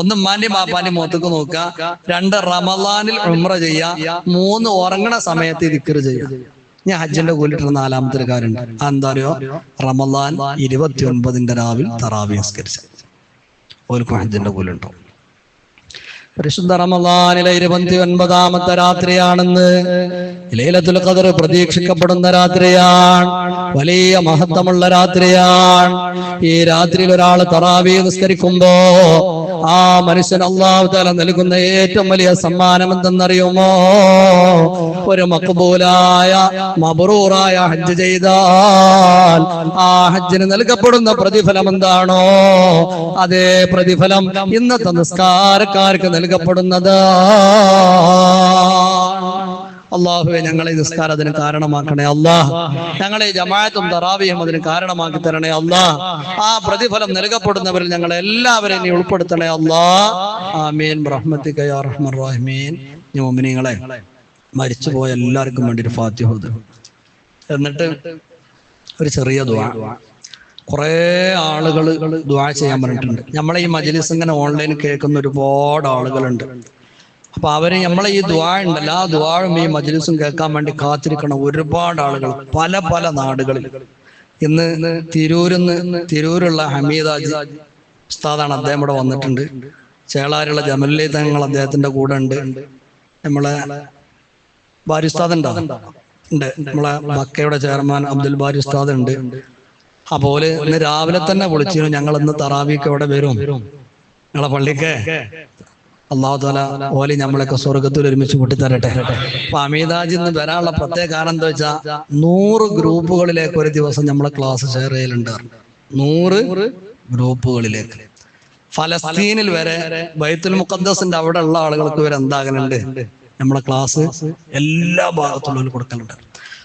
A: 1 ഉമ്മാന്റെയും ബാപ്പാന്റെയും മുഖത്തേക്ക് നോക്കുക. 2 റമളാനിൽ ഉംറ ചെയ്യുക. 3 ഉറങ്ങണ സമയത്ത് ദിക്ർ ചെയ്യുക. ഞാൻ ഹജ്ജിന്റെ കൂലിട്ട 4ാമത്തെ ഒരു കാര്യമുണ്ട്. എന്താ അറിയോ? റമളാൻ 29ന്റെ രാവിൽ തറാവീഹ് നിസ്കരിച്ച ഓൽക്കും ഹജ്ജിന്റെ കൂലുണ്ടോ? പരിശുദ്ധ റമളാനിലെ 29ാമത്തെ രാത്രിയാണെന്ന്. ലൈലത്തുൽ ഖദർ പ്രതീക്ഷിക്കപ്പെടുന്ന രാത്രിയാണ്. വലിയ മഹത്വമുള്ള രാത്രിയാണ്. ഈ രാത്രിയിൽ ഒരാൾ തറാവീഹ് നിസ്കരിക്കുമ്പോ ആ മനുഷ്യൻ അല്ലാഹു തആല നൽകുന്ന ഏറ്റവും വലിയ സമ്മാനം എന്തെന്നറിയുമോ? ഒരു മഖ്ബൂലായ മബ്റൂറായ ഹജ്ജ് ചെയ്താൽ ആ ഹജ്ജിന് നൽകപ്പെടുന്ന പ്രതിഫലം എന്താണോ അതേ പ്രതിഫലം ഇന്നത്തെ നിസ്കാരക്കാർക്ക് നൽകപ്പെടുന്നത്. അള്ളാഹുവെ, ഞങ്ങളെ നിസ്കാരം അതിന് കാരണമാക്കണേ അല്ലാഹ്. ഞങ്ങളെ ജമാഅത്തും തറാവീഹും അതിന് കാരണമാക്കി തരണേ അല്ലാഹ്. ആ പ്രതിഫലം നൽകപ്പെടുന്നവരിൽ ഞങ്ങളെ എല്ലാവരെയും നീ ഉൾപ്പെടുത്തണേ അല്ലാഹ്. ആമീൻ ബിറഹ്മതിക യാ അർഹമർ റഹീമീൻ. മുഅ്മിനീങ്ങളെ, മരിച്ചുപോയ എല്ലാവർക്കും വേണ്ടി ഒരു ഫാത്തിഹ ഓതുക. എന്നിട്ട് ഒരു ചെറിയ ദുആ. കുറെ ആളുകൾ ദുആ ചെയ്യാൻ പറഞ്ഞിട്ടുണ്ട്. നമ്മളെ ഈ മജ്ലിസ് ഇങ്ങനെ ഓൺലൈനിൽ കേൾക്കുന്ന ഒരുപാട് ആളുകളുണ്ട്. അപ്പൊ അവര് നമ്മളെ ഈ ദുആ ഉണ്ടല്ലോ, ആ ദുആയും ഈ മജ്ലിസും കേൾക്കാൻ വേണ്ടി കാത്തിരിക്കണം ഒരുപാട് ആളുകൾ പല പല നാടുകളിൽ. ഇന്ന് തിരൂരുള്ള ഹമീദാജി ഉസ്താദാണ്. അദ്ദേഹം ഇവിടെ വന്നിട്ടുണ്ട്. ചേളാരുള്ള ജമലി തങ്ങൾ അദ്ദേഹത്തിന്റെ കൂടെ ഉണ്ട്. നമ്മളെ ബാരി ഉസ്താദ് ഉണ്ട്. നമ്മളെ മക്കയുടെ ചെയർമാൻ അബ്ദുൽ ബാരി ഉസ്താദ് ഉണ്ട്. അപ്പോൾ ഇന്ന് രാവിലെ തന്നെ വിളിച്ചിരുന്നു, ഞങ്ങൾ ഇന്ന് തറാവിക്ക് എവിടെ വരും നിങ്ങളെ പള്ളിക്ക്. അള്ളാഹു തആല ഓലി നമ്മളൊക്കെ സ്വർഗത്തിൽ ഒരുമിച്ച് കൂട്ടിത്തരട്ടെ. അപ്പൊ അമീതാജ് ഇന്ന് വരാനുള്ള പ്രത്യേക കാരണം എന്താ വെച്ചാൽ 100 ഗ്രൂപ്പുകളിലേക്ക് ഒരു ദിവസം നമ്മളെ ക്ലാസ് ഷെയർ ചെയ്യലുണ്ട്. 100 ഗ്രൂപ്പുകളിലേക്ക്. ഫലസ്തീനിൽ വരെ ബൈത്തുൽ മുഖദ്ദസിന്റെ അവിടെ ഉള്ള ആളുകൾക്ക് വരെ എന്താകുന്നുണ്ട്, നമ്മളെ ക്ലാസ് എല്ലാ ഭാഗത്തുള്ളവരും കൊടുക്കലുണ്ട്.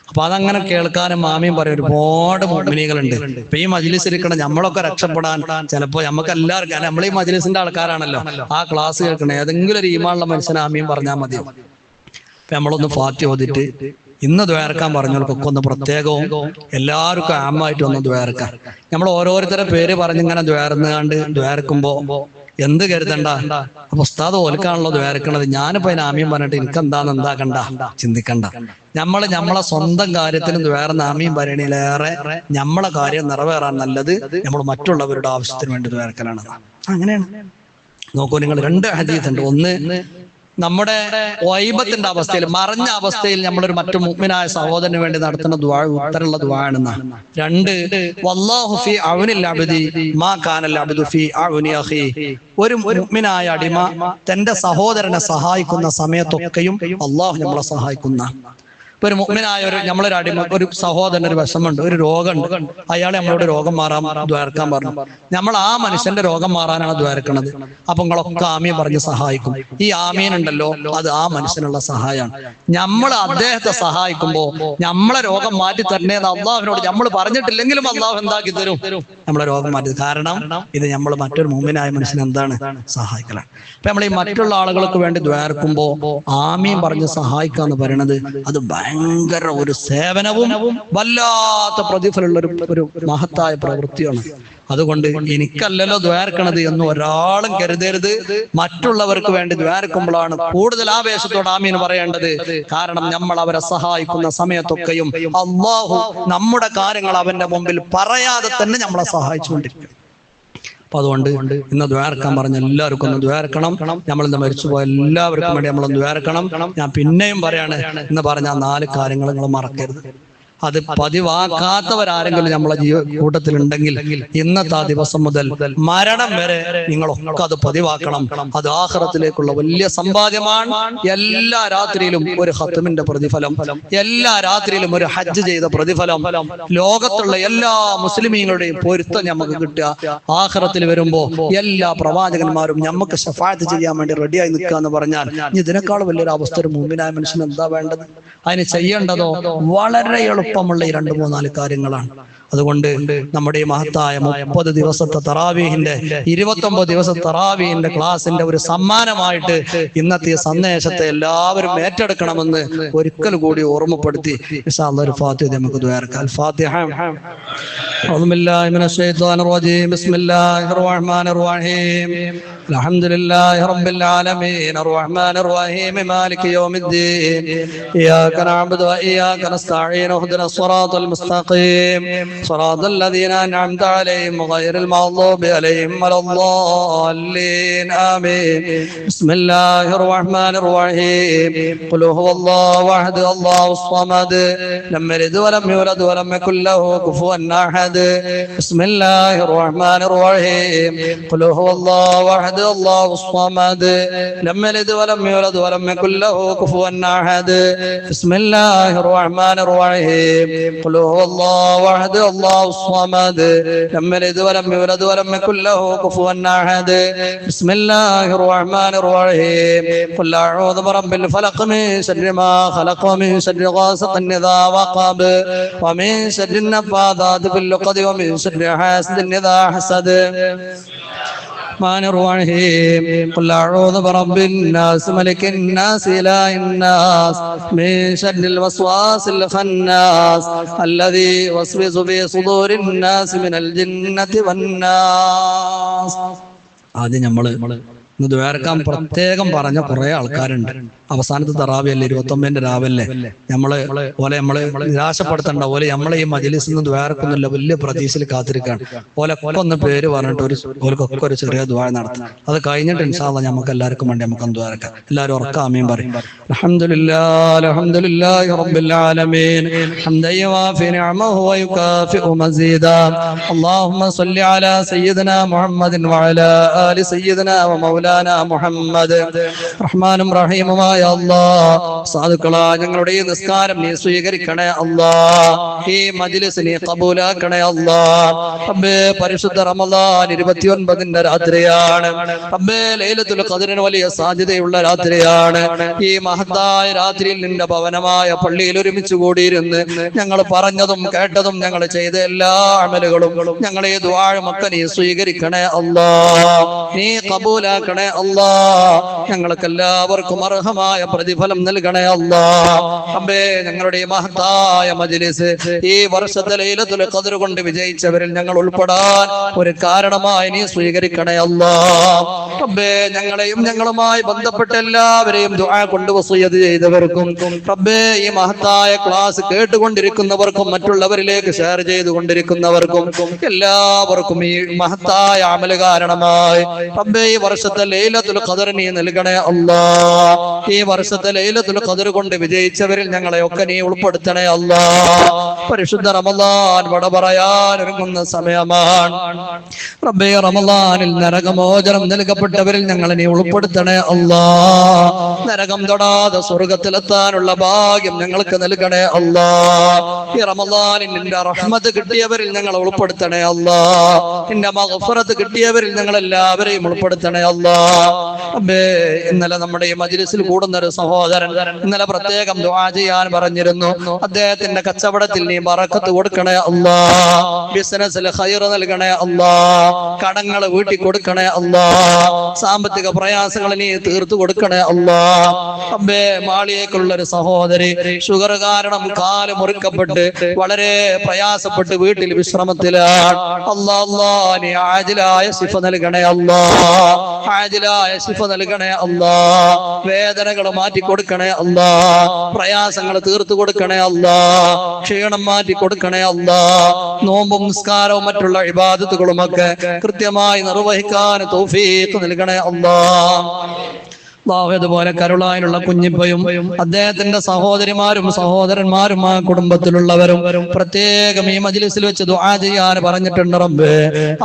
A: അപ്പൊ അതങ്ങനെ കേൾക്കാനും മാമിയും പറയും ഒരുപാട് മുഅ്മിനീകളുണ്ട്. ഇപ്പൊ ഈ മജ്ലിസ് ഇരിക്കണം നമ്മളൊക്കെ രക്ഷപ്പെടാൻ ചിലപ്പോ നമുക്ക് എല്ലാവർക്കും, കാരണം നമ്മൾ ഈ മജ്ലിസിന്റെ ആൾക്കാരാണല്ലോ, ആ ക്ലാസ് കേൾക്കണം ഏതെങ്കിലും ഒരു ഈമാനുള്ള മനുഷ്യനെ ആമീൻ പറഞ്ഞാൽ മതി. അപ്പൊ നമ്മളൊന്ന് ഫാത്തിഹ ഓതിട്ട് ഇന്ന് ദ്വാരക്കാൻ പറഞ്ഞവർക്കൊക്കെ ഒന്ന് പ്രത്യേകവും എല്ലാവർക്കും ആമായിട്ട് ഒന്ന് ദ്വാരക്കാൻ. നമ്മൾ ഓരോരുത്തരുടെ പേര് പറഞ്ഞിങ്ങനെ ദ്വാരന്നുകാണ്ട് ദ്വാരക്കുമ്പോ എന്ത് കരുതണ്ട, അപ്പൊ ഉസ്താദ് ഓൽക്കാണല്ലോ ദ്വാരക്കണത്, ഞാനിപ്പോ അതിന് ആമീൻ പറഞ്ഞിട്ട് എനിക്ക് എന്താക്കണ്ട, ചിന്തിക്കണ്ട. നമ്മളെ സ്വന്തം കാര്യത്തിന് ദ്വാരന്ന് ആമീൻ പറയണേലേറെ നമ്മളെ കാര്യം നിറവേറാൻ നല്ലത് നമ്മൾ മറ്റുള്ളവരുടെ ആവശ്യത്തിന് വേണ്ടി ദ്വാരക്കലാണ്. അങ്ങനെയാണ്. നോക്കൂ നിങ്ങൾ, 2 ഹദീസ് ഉണ്ട്. ഒന്ന്, നമ്മുടെ വൈബത്തിന്റെ അവസ്ഥയിൽ, മറഞ്ഞ അവസ്ഥയിൽ നമ്മളൊരു മറ്റു മുഅ്മിനായ സഹോദരന് വേണ്ടി നടത്തുന്ന ദുആ ഉത്തരമുള്ള ദുആ ആണെന്നാണ്. 2, വല്ലാഹു ഫീ ഔനിൽ അബ്ദി മാ കാനൽ അബ്ദു ഫീ ഔനി അഖീ. ഒരു മുഅ്മിനായ അടിമ തന്റെ സഹോദരനെ സഹായിക്കുന്ന സമയത്തൊക്കെയും അള്ളാഹു നമ്മളെ സഹായിക്കുന്ന. ഇപ്പൊ ഒരു മുഅ്മിനായ നമ്മളൊരു അടിമ, ഒരു സഹോദരൻ ഒരു വിഷമുണ്ട്, ഒരു രോഗമുണ്ട്, അയാളെ നമ്മളോട് രോഗം മാറാൻ ദ്വാരക്കാൻ പറഞ്ഞു. നമ്മൾ ആ മനുഷ്യന്റെ രോഗം മാറാനാണ് ദ്വാരക്കണത്. അപ്പൊ നിങ്ങളൊക്കെ ആമീൻ പറഞ്ഞ് സഹായിക്കും. ഈ ആമീൻ ഉണ്ടല്ലോ, അത് ആ മനുഷ്യനുള്ള സഹായമാണ്. നമ്മൾ അദ്ദേഹത്തെ സഹായിക്കുമ്പോ നമ്മളെ രോഗം മാറ്റി തരണേന്ന് അള്ളാഹുവിനോട് നമ്മൾ പറഞ്ഞിട്ടില്ലെങ്കിലും അള്ളാഹു എന്താക്കി തരും, നമ്മളെ രോഗം മാറ്റി. കാരണം ഇത് നമ്മൾ മറ്റൊരു മുഅ്മിനായ മനുഷ്യനെ എന്താണ് സഹായിക്കലാണ്. അപ്പൊ നമ്മൾ ഈ മറ്റുള്ള ആളുകൾക്ക് വേണ്ടി ദ്വാരക്കുമ്പോ ആമീൻ പറഞ്ഞ് സഹായിക്കുക എന്ന് പറയുന്നത് അത് ഭയങ്കര ഒരു സേവനവും വല്ലാത്ത പ്രതിഫലമുള്ള ഒരു മഹത്തായ പ്രവൃത്തിയാണ്. അതുകൊണ്ട് എനിക്കല്ലല്ലോ ദ്വാരക്കണത് എന്ന് ഒരാളും കരുതരുത്. മറ്റുള്ളവർക്ക് വേണ്ടി ദ്വാരക്കുമ്പോഴാണ് കൂടുതൽ ആവേശത്തോടെ ആമീൻ പറയേണ്ടത്. കാരണം നമ്മൾ അവരെ സഹായിക്കുന്ന സമയത്തൊക്കെയും അല്ലാഹു നമ്മുടെ കാര്യങ്ങൾ അവന്റെ മുമ്പിൽ പറയാതെ തന്നെ നമ്മളെ സഹായിച്ചുകൊണ്ടിരിക്കും. അപ്പൊ അതുകൊണ്ട് ഇന്ന് ദ്വാരക്കാൻ പറഞ്ഞ എല്ലാവർക്കും ഒന്ന് ദ്വാരക്കണം. നമ്മളിന്ന് മരിച്ചുപോയ എല്ലാവർക്കും വേണ്ടി നമ്മളൊന്ന് ദ്വാരക്കണം. ഞാൻ പിന്നെയും പറയാണ്, ഇന്ന് പറഞ്ഞ 4 കാര്യങ്ങൾ നിങ്ങൾ മറക്കരുത്. അത് പതിവാക്കാത്തവരാരെങ്കിലും നമ്മളെ കൂട്ടത്തിലുണ്ടെങ്കിൽ ഇന്നത്തെ ആ ദിവസം മുതൽ മരണം വരെ നിങ്ങളൊക്കെ അത് പതിവാക്കണം. അത് ആഖിറത്തിലേക്കുള്ള വലിയ സമ്പാദ്യമാണ്. എല്ലാ രാത്രിയിലും ഒരു ഖത്മിന്റെ പ്രതിഫലം, എല്ലാ രാത്രിയിലും ഒരു ഹജ്ജ് ചെയ്ത പ്രതിഫലം, ലോകത്തുള്ള എല്ലാ മുസ്ലിമീങ്ങളുടെയും പൊരുത്തം നമുക്ക് കിട്ടുക. ആഖിറത്തിൽ വരുമ്പോ എല്ലാ പ്രവാചകന്മാരും നമുക്ക് ശഫാഅത്ത് ചെയ്യാൻ വേണ്ടി റെഡിയായി നിൽക്കുക എന്ന് പറഞ്ഞാൽ ഇതിനേക്കാൾ വലിയൊരു അവസ്ഥ ഒരു മുഅ്മിനായ മനുഷ്യന് എന്താ വേണ്ടത്? അതിന് ചെയ്യേണ്ടതോ വളരെ എളുപ്പമുള്ള ഈ 2-3-4 കാര്യങ്ങളാണ്. അതുകൊണ്ട് നമ്മുടെ ഈ മഹത്തായ 30 ദിവസത്തെ തറാവീഹിന്റെ 29 ദിവസത്തെ തറാവീഹിന്റെ ക്ലാസിന്റെ ഒരു സമ്മാനമായിട്ട് ഇന്നത്തെ സന്ദേശത്തെ എല്ലാവരും ഏറ്റെടുക്കണമെന്ന് ഒരിക്കൽ കൂടി ഓർമ്മപ്പെടുത്തി ഇൻഷാ അല്ലാഹ് ഒരു ഫാത്തിഹ നമുക്ക് ദുആർക്കാം. അൽ ഫാത്തിഹ. അഊദു ബില്ലാഹി മിനശ് ശൈത്വാനിർ റജീം. ബിസ്മില്ലാഹിർ റഹ്മാനിർ റഹീം. അൽഹംദുലില്ലാഹി റബ്ബിൽ ആലമീൻ അർറഹ്മാനിർ റഹീം മാലികി യൗമിദ്ദീൻ ഇയ്യാക നഅ്ബുദു വ ഇയ്യാക നസ്തഈൻ ഇഹ്ദിനസ് സിറാത്തൽ മുസ്തഖീം صراط الذين أنعمت عليهم غير المغضوب عليهم ولا الضالين آمين. بسم الله الرحمن الرحيم. قل هو الله أحد الله الصمد لم يلد ولم يولد ولم يكن له كفوا أحد. بسم الله الرحمن الرحيم. قل هو الله أحد الله الصمد لم يلد ولم يولد ولم يكن له كفوا أحد. بسم الله الرحمن الرحيم. قل هو الله أحد الله الصمد لم يلد ولم يولد ولم يكن له كفوا أحد. بسم الله الرحمن الرحيم. قل أعوذ برب الفلق من شر ما خلق ومن شر غاسق إذا وقب ومن شر النفاثات في العقد ومن شر حاسد إذا حسد. الرحمن الرحيم. قل أعوذ برب الناس ملك الناس إله الناس من شر الوسواس الخناس الذي يوسوس في صدور الناس من الجنة والناس. ആദ്യം നമ്മൾ ഇന്ന് ദ്വാരക്കാൻ പ്രത്യേകം പറഞ്ഞ കുറെ ആൾക്കാരുണ്ട്. അവസാനത്തെ തറാവിയല്ലേ, 29ന്റെ രാവല്ലേ. നമ്മള് നിരാശപ്പെടുത്തണ്ട. ഓലെ നമ്മളെ ഈ മജ്‌ലിസിൽ നിന്ന് ദ്വാരക്കൊന്നുമില്ല, വലിയ പ്രതീക്ഷയിൽ കാത്തിരിക്കാണ്. ഓലൊക്കെ ഒന്ന് പേര് പറഞ്ഞിട്ട് ഓലക്കൊക്കെ ഒരു ചെറിയ ദ്വാ നടത്താം. അത് കഴിഞ്ഞിട്ട് ഇൻഷാ അല്ലാഹ് നമുക്ക് എല്ലാവർക്കും വേണ്ടി നമുക്ക് ദ്വാരക്കാം. എല്ലാവരും ഉറക്കം ആമീൻ പറയും. അൽഹംദുലില്ലാഹി റബ്ബിൽ ആലമീൻ ഹംദൻ യുവാഫി നിഅമഹു വയുകാഫിഉ മസീദാ. അല്ലാഹുമ്മ സ്വല്ലി അലാ സയ്യിദിനാ മുഹമ്മദിൻ വഅലാ ആലി സയ്യിദിനാ വമൗലാനാ മുഹമ്മദ്. റഹ്മാനും റഹീമുമായ അല്ലാഹ്, സാധുക്കളായ ഞങ്ങളുടെ ഈ നിസ്കാരം നീ സ്വീകരിക്കണേ അല്ലാഹ്. ഈ മജ്‌ലിസ് നീ ഖബൂലാക്കണേ അല്ലാഹ്. റബ്ബേ, പരിശുദ്ധ റമളാൻ 29ന്റെ രാത്രിയാണ് റബ്ബേ. ലൈലത്തുൽ ഖദ്റിന് വലിയ സാധ്യതയുള്ള രാത്രിയാണ്. ഈ മഹത്തായ രാത്രിയിൽ നിന്റെ ഭവനമായ പള്ളിയിൽ ഒരുമിച്ച് കൂടിയിരുന്ന് ഞങ്ങൾ പറഞ്ഞതും കേട്ടതും ഞങ്ങൾ ചെയ്ത എല്ലാ അമലുകളും ഞങ്ങളെ ദുആമൊക്കെ നീ സ്വീകരിക്കണേ അല്ലാഹ്. നീ ഖബൂലാക്കണേ അല്ലാഹ്. ഞങ്ങൾക്ക് എല്ലാവർക്കും അർഹമായ പ്രതിഫലം നൽകണേ അല്ലാഹ്. റബ്ബേ, ഞങ്ങളുടെ ഈ മഹത്തായ മജ്‌ലിസ് ഈ വർഷത്തെ ലൈലത്തുൽ ഖദ്ർ കൊണ്ട് വിജയിച്ചവരിൽ ഞങ്ങൾ ഉൾപ്പെടാൻ ഒരു കാരണമായി നീ സ്വീകരിക്കണേ അല്ലാഹ്. റബ്ബേ, ഞങ്ങളെയും ഞങ്ങളുമായി ബന്ധപ്പെട്ട എല്ലാവരെയും ദുആ കൊണ്ട് വസിയത്ത് ചെയ്തവർക്കും റബ്ബേ, ഈ മഹത്തായ ക്ലാസ് കേട്ടുകൊണ്ടിരിക്കുന്നവർക്കും മറ്റുള്ളവരിലേക്ക് ഷെയർ ചെയ്തുകൊണ്ടിരിക്കുന്നവർക്കും എല്ലാവർക്കും ഈ മഹത്തായ അമൽ കാരണമായി റബ്ബേ ഈ വർഷത്തെ ലൈലത്തുൽ ഖദ്ർ നീ നൽകണേ അല്ലാഹ്. ഈ വർഷത്തെ ലൈലത്തുൽ ഖദ്ർ കൊണ്ട് വിജയിച്ചവരിൽ ഞങ്ങളെ ഒക്കെ നീ ഉൾപ്പെടുത്തണേ അല്ലാഹ്. പരിശുദ്ധ റമളാൻ വട പറയാൻ ഒരുങ്ങുന്ന സമയമാണ് റബ്ബേ. റമളാനിൽ നരകമോചനം നൽകപ്പെട്ടവരിൽ ഞങ്ങളെ നീ ഉൾപ്പെടുത്തണേ അല്ലാഹ്. നരകം തൊടാതെ സ്വർഗത്തിലെത്താനുള്ള ഭാഗ്യം ഞങ്ങൾക്ക് നൽകണേ അല്ലാഹ്. ഈ റമളാനിൽ നിന്റെ റഹ്മത്ത് കിട്ടിയവരിൽ ഞങ്ങളെ ഉൾപ്പെടുത്തണേ അല്ലാഹ്. നിന്റെ മഗ്ഫിറത്ത് കിട്ടിയവരിൽ ഞങ്ങൾ എല്ലാവരെയും ഉൾപ്പെടുത്തണേ അല്ലാഹ്. റബ്ബേ, ഇന്നലെ നമ്മുടെ ഈ മജ്‌ലിസിൽ കൂടുന്ന ഒരു സഹോദരൻ ഇന്നലെ പ്രത്യേകം ദുആ ചെയ്യാൻ പറഞ്ഞിരുന്നു. അദ്ദേഹത്തിന്റെ കച്ചവടത്തിൽ നീ ബറക്കത്ത് കൊടുക്കണേ അല്ലാഹ്. ബിസിനസ്സിൽ ഖൈർ നൽകണേ അല്ലാഹ്. കടങ്ങൾ വീട്ടി കൊടുക്കണേ അല്ലാഹ്. സാമ്പത്തിക പ്രയാസങ്ങൾ നീ തീർത്തു കൊടുക്കണേ അല്ലാഹ്. റബ്ബേ, മാളിയേക്കുള്ള ഒരു സഹോദരി ഷുഗർ കാരണം കാല് മുറിക്കപ്പെട്ട് വളരെ പ്രയാസപ്പെട്ട് വീട്ടിൽ വിശ്രമത്തിലാണ്. അല്ലാഹ്, നീ ആജിലായ ശിഫ നൽകണേ അല്ലാഹ്. ആജിലായ ശിഫ നൽകണേ അല്ലാഹ്. വേദനകൾ മാറ്റി കൊടുക്കണേ അല്ലാഹ്. പ്രയാസങ്ങൾ തീർത്തു കൊടുക്കണേ അല്ലാഹ്. ക്ഷീണം മാറ്റി കൊടുക്കണേ അല്ലാഹ്. നോമ്പും നിസ്കാരവും മറ്റുള്ള ഇബാദത്തുകളും ഒക്കെ കൃത്യമായി നിർവഹിക്കാൻ തൗഫീഖ് നൽകണേ അല്ലാഹ്. അതുപോലെ കരുളായിലുള്ള കുഞ്ഞിപ്പയും അദ്ദേഹത്തിന്റെ സഹോദരിമാരും സഹോദരന്മാരും ആ കുടുംബത്തിലുള്ളവരും പ്രത്യേകം ഈ മജ്‌ലിസിൽ വെച്ച് ദുആ ചെയ്യാൻ പറഞ്ഞിട്ടുണ്ട്. റബ്ബേ,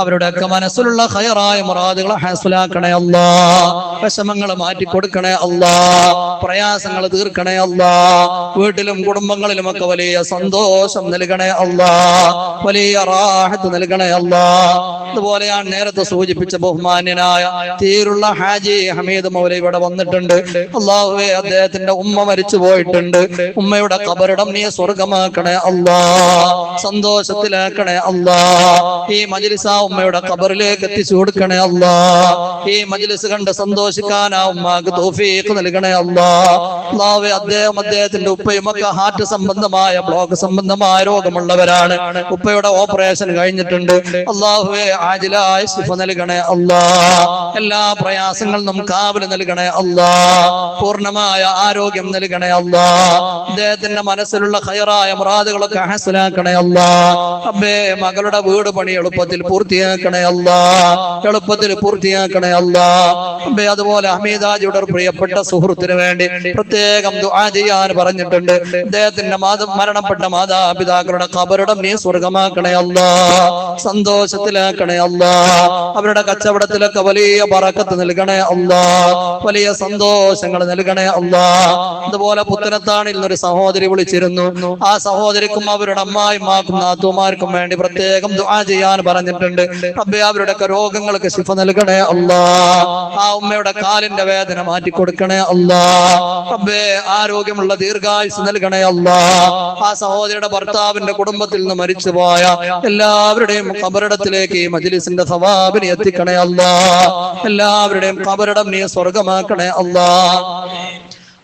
A: അവരുടെയൊക്കെ മനസ്സിലുള്ള ഖൈറായ മുറാദുകളെ ഹാസിലാക്കണേ അല്ലാഹ്. വിഷമങ്ങൾ മാറ്റി കൊടുക്കണേ അല്ലാഹ്. പ്രയാസങ്ങൾ തീർക്കണേ അല്ലാഹ്. വീട്ടിലും കുടുംബങ്ങളിലും ഒക്കെ വലിയ സന്തോഷം നൽകണേ അല്ലാഹ്. വലിയ റാഹത്ത് നൽകണേ അല്ലാഹ്. അതുപോലെയാണ് നേരത്തെ സൂചിപ്പിച്ച ബഹുമാന്യനായ തീരുള്ള ഹാജി ഹമീദ് മൗലവി ഇവിടെ വന്നിട്ടുണ്ട്. അല്ലാഹുവേ, അദ്ദേഹത്തിന്റെ ഉമ്മ മരിച്ചു പോയിട്ടുണ്ട്. ഉമ്മയുടെ ഖബറിടം നീ സ്വർഗമാക്കണേ അല്ലാഹ്. സന്തോഷത്തിലാക്കണേ അല്ലാഹ്. ഈ മജ്‌ലിസ് ആ ഉമ്മയുടെ ഖബറിലേക്ക് എത്തിച്ചു കൊടുക്കണേ അല്ലാഹ്. ഈ മജ്‌ലിസ് കണ്ട് സന്തോഷിക്കാൻ ആ ഉമ്മാക്ക് തൗഫീഖ് നൽകണേ അല്ലാഹ്. അല്ലാഹുവേ, അദ്ദേഹത്തിന്റെ ഉപ്പയും ഒക്കെ ഹാർട്ട് സംബന്ധമായ ബ്ലോക്ക് സംബന്ധമായ രോഗമുള്ളവരാണ്. ഉപ്പയുടെ ഓപ്പറേഷൻ കഴിഞ്ഞിട്ടുണ്ട്. അല്ലാഹുവേ, ആജിലായ ശിഫ നൽകണേ അല്ലാഹ്. എല്ലാ പ്രയാസങ്ങളും കാവൽ നൽകണേ അല്ലാഹ്. പൂർണ്ണമായ ആരോഗ്യം നൽകണേ അല്ലാഹ്. അദ്ദേഹത്തിന്റെ മനസ്സിലുള്ള ഖൈറായ മുറാദുകളൊക്കെ ഹാസിലാക്കണേ അല്ലാഹ്. റബ്ബേ, മകളുടെ വീട് പണി എളുപ്പത്തിൽ പൂർത്തിയാക്കണേ അല്ലാഹ്. എളുപ്പത്തിൽ പൂർത്തിയാക്കണേ അല്ലാഹ്. റബ്ബേ, അതുപോലെ ഹമീദാജിയുടെ പ്രിയപ്പെട്ട സുഹൃത്തിന് വേണ്ടി പ്രത്യേകം ദുആ ചെയ്യാൻ പറഞ്ഞിട്ടുണ്ട്. അദ്ദേഹത്തിന്റെ മരണപ്പെട്ട മാതാപിതാക്കളുടെ ഖബറിടം നീ സ്വർഗമാക്കണേ അല്ലാഹ്. സന്തോഷത്തിലാക്കണേ അല്ലാഹ്. അവരുടെ കച്ചവടത്തിലൊക്കെ വലിയ ബറക്കത്ത് നൽകണേ അല്ലാഹ്. വലിയ സന്തോഷങ്ങൾ നൽകണേ അല്ലാഹ്. അതുപോലെ പുത്തനത്താണിൽ നിന്നൊരു സഹോദരി വിളിച്ചിരുന്നു. ആ സഹോദരിക്കും അവരുടെ അമ്മായിമാർക്കും നാത്തൂമാർക്കും വേണ്ടി പ്രത്യേകം ദുആ ചെയ്യാൻ പറഞ്ഞിട്ടുണ്ട്. റബ്ബേ, അവരുടെയൊക്കെ രോഗങ്ങൾക്ക് ശിഫ നൽകണേ അല്ലാഹ്. ആ ഉമ്മയുടെ കാലിന്റെ വേദന മാറ്റി കൊടുക്കണേ അല്ലാഹ്. റബ്ബേ, ആരോഗ്യമുള്ള ദീർഘായുസ് നൽകണേ അല്ലാഹ്. ആ സഹോദരിയുടെ ഭർത്താവിന്റെ കുടുംബത്തിൽ നിന്ന് മരിച്ചുപോയ എല്ലാവരുടെയും ഖബറിടത്തിലേക്ക് ഈ മജ്‌ലിസിന്റെ സവാബിനെ എത്തിക്കണേ അല്ലാഹ്. എല്ലാവരുടെയും ഖബറിടം നീ സ്വർഗമാക്കണേ അല്ലാഹ്.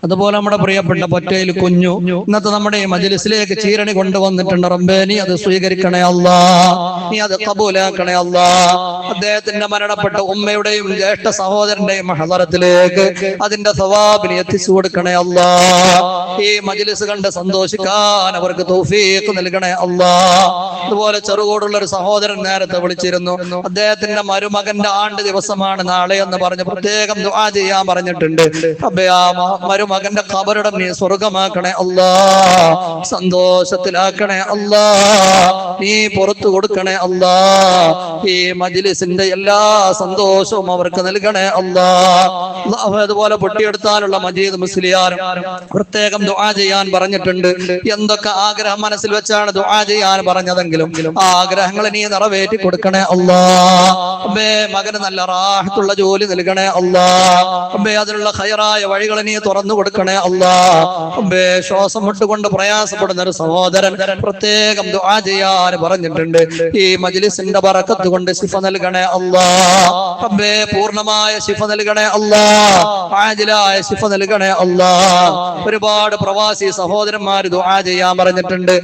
A: അതുപോലെ നമ്മുടെ പ്രിയപ്പെട്ട പൊറ്റയിൽ കുഞ്ഞു ഇന്നത്തെ നമ്മുടെ ഈ മജ്ലിസിലേക്ക് ചീരണി കൊണ്ടുവന്നിട്ടുണ്ട്. റബ്ബേ നീ അത് സ്വീകരിക്കണേ അല്ലാ, നീ അത് കബൂലാക്കണേ അല്ലാ. അദ്ദേഹത്തിന്റെ മരണപ്പെട്ട ഉമ്മയുടെയും ജ്യേഷ്ഠ സഹോദരന്റെയും ഹളറത്തിലേക്ക് അതിന്റെ സവാബിനെ എത്തിച്ചു കൊടുക്കണേ അല്ലാ. ഈ മജ്ലിസ് കണ്ട് സന്തോഷിക്കാൻ അവർക്ക് തൗഫീഖ് നൽകണേ അല്ലാ. അതുപോലെ ചെറുകോടുള്ള ഒരു സഹോദരൻ നേരത്തെ വിളിച്ചിരുന്നു. അദ്ദേഹത്തിന്റെ മരുമകന്റെ ആണ്ട് ദിവസമാണ് നാളെ എന്ന് പറഞ്ഞ് പ്രത്യേകം ദുആ ചെയ്യാൻ പറഞ്ഞിട്ടുണ്ട്. റബ്ബേ ആ മകന്റെ ഖബറിടം നീ സ്വർഗമാക്കണേ അല്ലാ, സന്തോഷത്തിലാക്കണേ അല്ലാ, നീ പുറത്തു കൊടുക്കണേ അല്ലാ. ഈ മജ്ലിസിന്റെ എല്ലാ സന്തോഷവും അവർക്ക് നൽകണേ അല്ലാ. അതുപോലെ പൊട്ടിയെടുത്താനുള്ള മജീദ് മുസ്ലിയാർ പ്രത്യേകം ദുആ ചെയ്യാൻ പറഞ്ഞിട്ടുണ്ട്. എന്തൊക്കെ ആഗ്രഹം മനസ്സിൽ വെച്ചാണ് ദുആ ചെയ്യാൻ പറഞ്ഞതെങ്കിലും ആ ആഗ്രഹങ്ങൾ നീ നിറവേറ്റി കൊടുക്കണേ അല്ലാ. മകന് നല്ല റാഹത്തുള്ള ജോലി നൽകണേ അല്ലാ. അതിനുള്ള ഖൈറായ വഴികൾ നീ തുറന്നു കൊടുക്കണേ അല്ലാ. ശ്വാസം വിട്ടുകൊണ്ട് പ്രയാസപ്പെടുന്ന ഒരു സഹോദരൻ പ്രത്യേകം ദുആ ചെയ്യാൻ പറഞ്ഞിട്ടുണ്ട്. ഈ മജ്ലിസിന്റെ ബറക്കത്ത് കൊണ്ട് ശിഫ നൽകണേ അല്ലാ. പൂർണ്ണമായ ശിഫ നൽകണേ അല്ലാ, ആജിലായ ശിഫ നൽകണേ അല്ലാ. ഒരുപാട് പ്രവാസി സഹോദരന്മാർ ദുആ ചെയ്യാൻ പറഞ്ഞിട്ടുണ്ട്.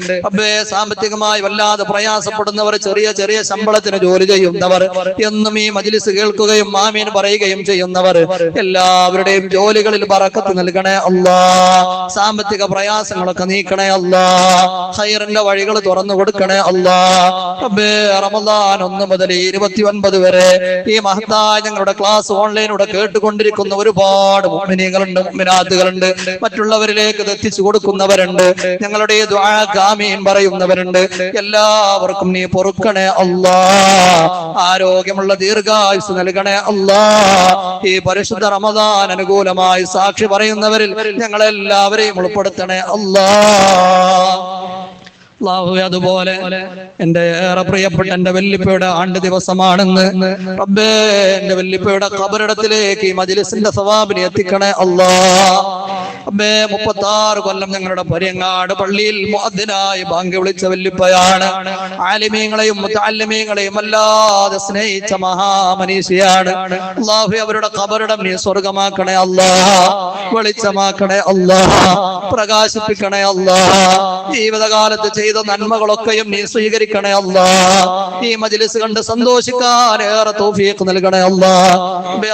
A: സാമ്പത്തികമായി വല്ലാതെ പ്രയാസപ്പെടുന്നവർ, ചെറിയ ചെറിയ ശമ്പളത്തിന് ജോലി ചെയ്യുന്നവർ, എന്നും ഈ മജ്ലിസ് കേൾക്കുകയും ആമീൻ പറയുകയും ചെയ്യുന്നവർ, എല്ലാവരുടെയും ജോലികളിൽ ബറക്കത്ത് നൽകണേ അല്ലാ. സാമ്പത്തിക പ്രയാസങ്ങളൊക്കെ നീക്കണേ അല്ലാ. ഖൈറിന്റെ വഴികൾ തുറന്നു കൊടുക്കണേ അല്ലാ. റമദാൻ 1 മുതൽ 29 വരെ ഈ മഹത്തായ ഞങ്ങളുടെ ക്ലാസ് ഓൺലൈനിലൂടെ കേട്ടുകൊണ്ടിരിക്കുന്ന ഒരുപാട് മുഅ്മിനീകളുണ്ട്, മുഅ്മിനാത്തുകളുണ്ട്, മറ്റുള്ളവരിലേക്ക് എത്തിച്ചു കൊടുക്കുന്നവരുണ്ട്, ഞങ്ങളുടെ ദുആക്ക് ആമീൻ പറയുന്നവരുണ്ട്. എല്ലാവർക്കും നീ പൊറുക്കണേ അല്ലാ. ആരോഗ്യമുള്ള ദീർഘായുസ് നൽകണേ അല്ലാ. ഈ പരിശുദ്ധ റമദാൻ അനുകൂലമായി സാക്ഷി പറയുന്നവരിൽ ഞങ്ങളെല്ലാവരെയും ഉൾപ്പെടുത്തണേ അല്ലാ. അതുപോലെ എന്റെ ഏറെ പ്രിയപ്പെട്ട എന്റെ വല്ലിപ്പയുടെ ആണ്ട് ദിവസമാണെന്ന് റബ്ബേ എന്റെ വല്ലിപ്പയുടെ ഖബറിടത്തിലേക്ക് ഈ മജ്ലിസിന്റെ സവാബിനെ എത്തിക്കണേ അല്ലാ. റബ്ബേ 36 കൊല്ലം ഞങ്ങളുടെ പരിയങ്ങാട് പള്ളിയിൽ മുഅദ്ദിനായി ബാങ്ക് വിളിച്ച വല്ലിപ്പയാണ്. ആലിമീങ്ങളെയും മുതഅല്ലിമീങ്ങളെയും അല്ലാതെ സ്നേഹിച്ച മഹാമനീഷിയാണ്. അല്ലാഹു അവരുടെ ഖബറിടം നീ സ്വർഗമാക്കണേ അല്ലാ, വെളിച്ചമാക്കണേ അല്ലാ, പ്രകാശിപ്പിക്കണേ അല്ലാ. ജീവിതകാലത്ത് ചെയ്ത നന്മകളൊക്കെയും നീ സ്വീകരിക്കണേ അല്ലാ. ഈ മജ്ലിസ് കണ്ട് സന്തോഷിക്കാൻ ഏറെ തൗഫീഖ് നൽകണേ അല്ലാ.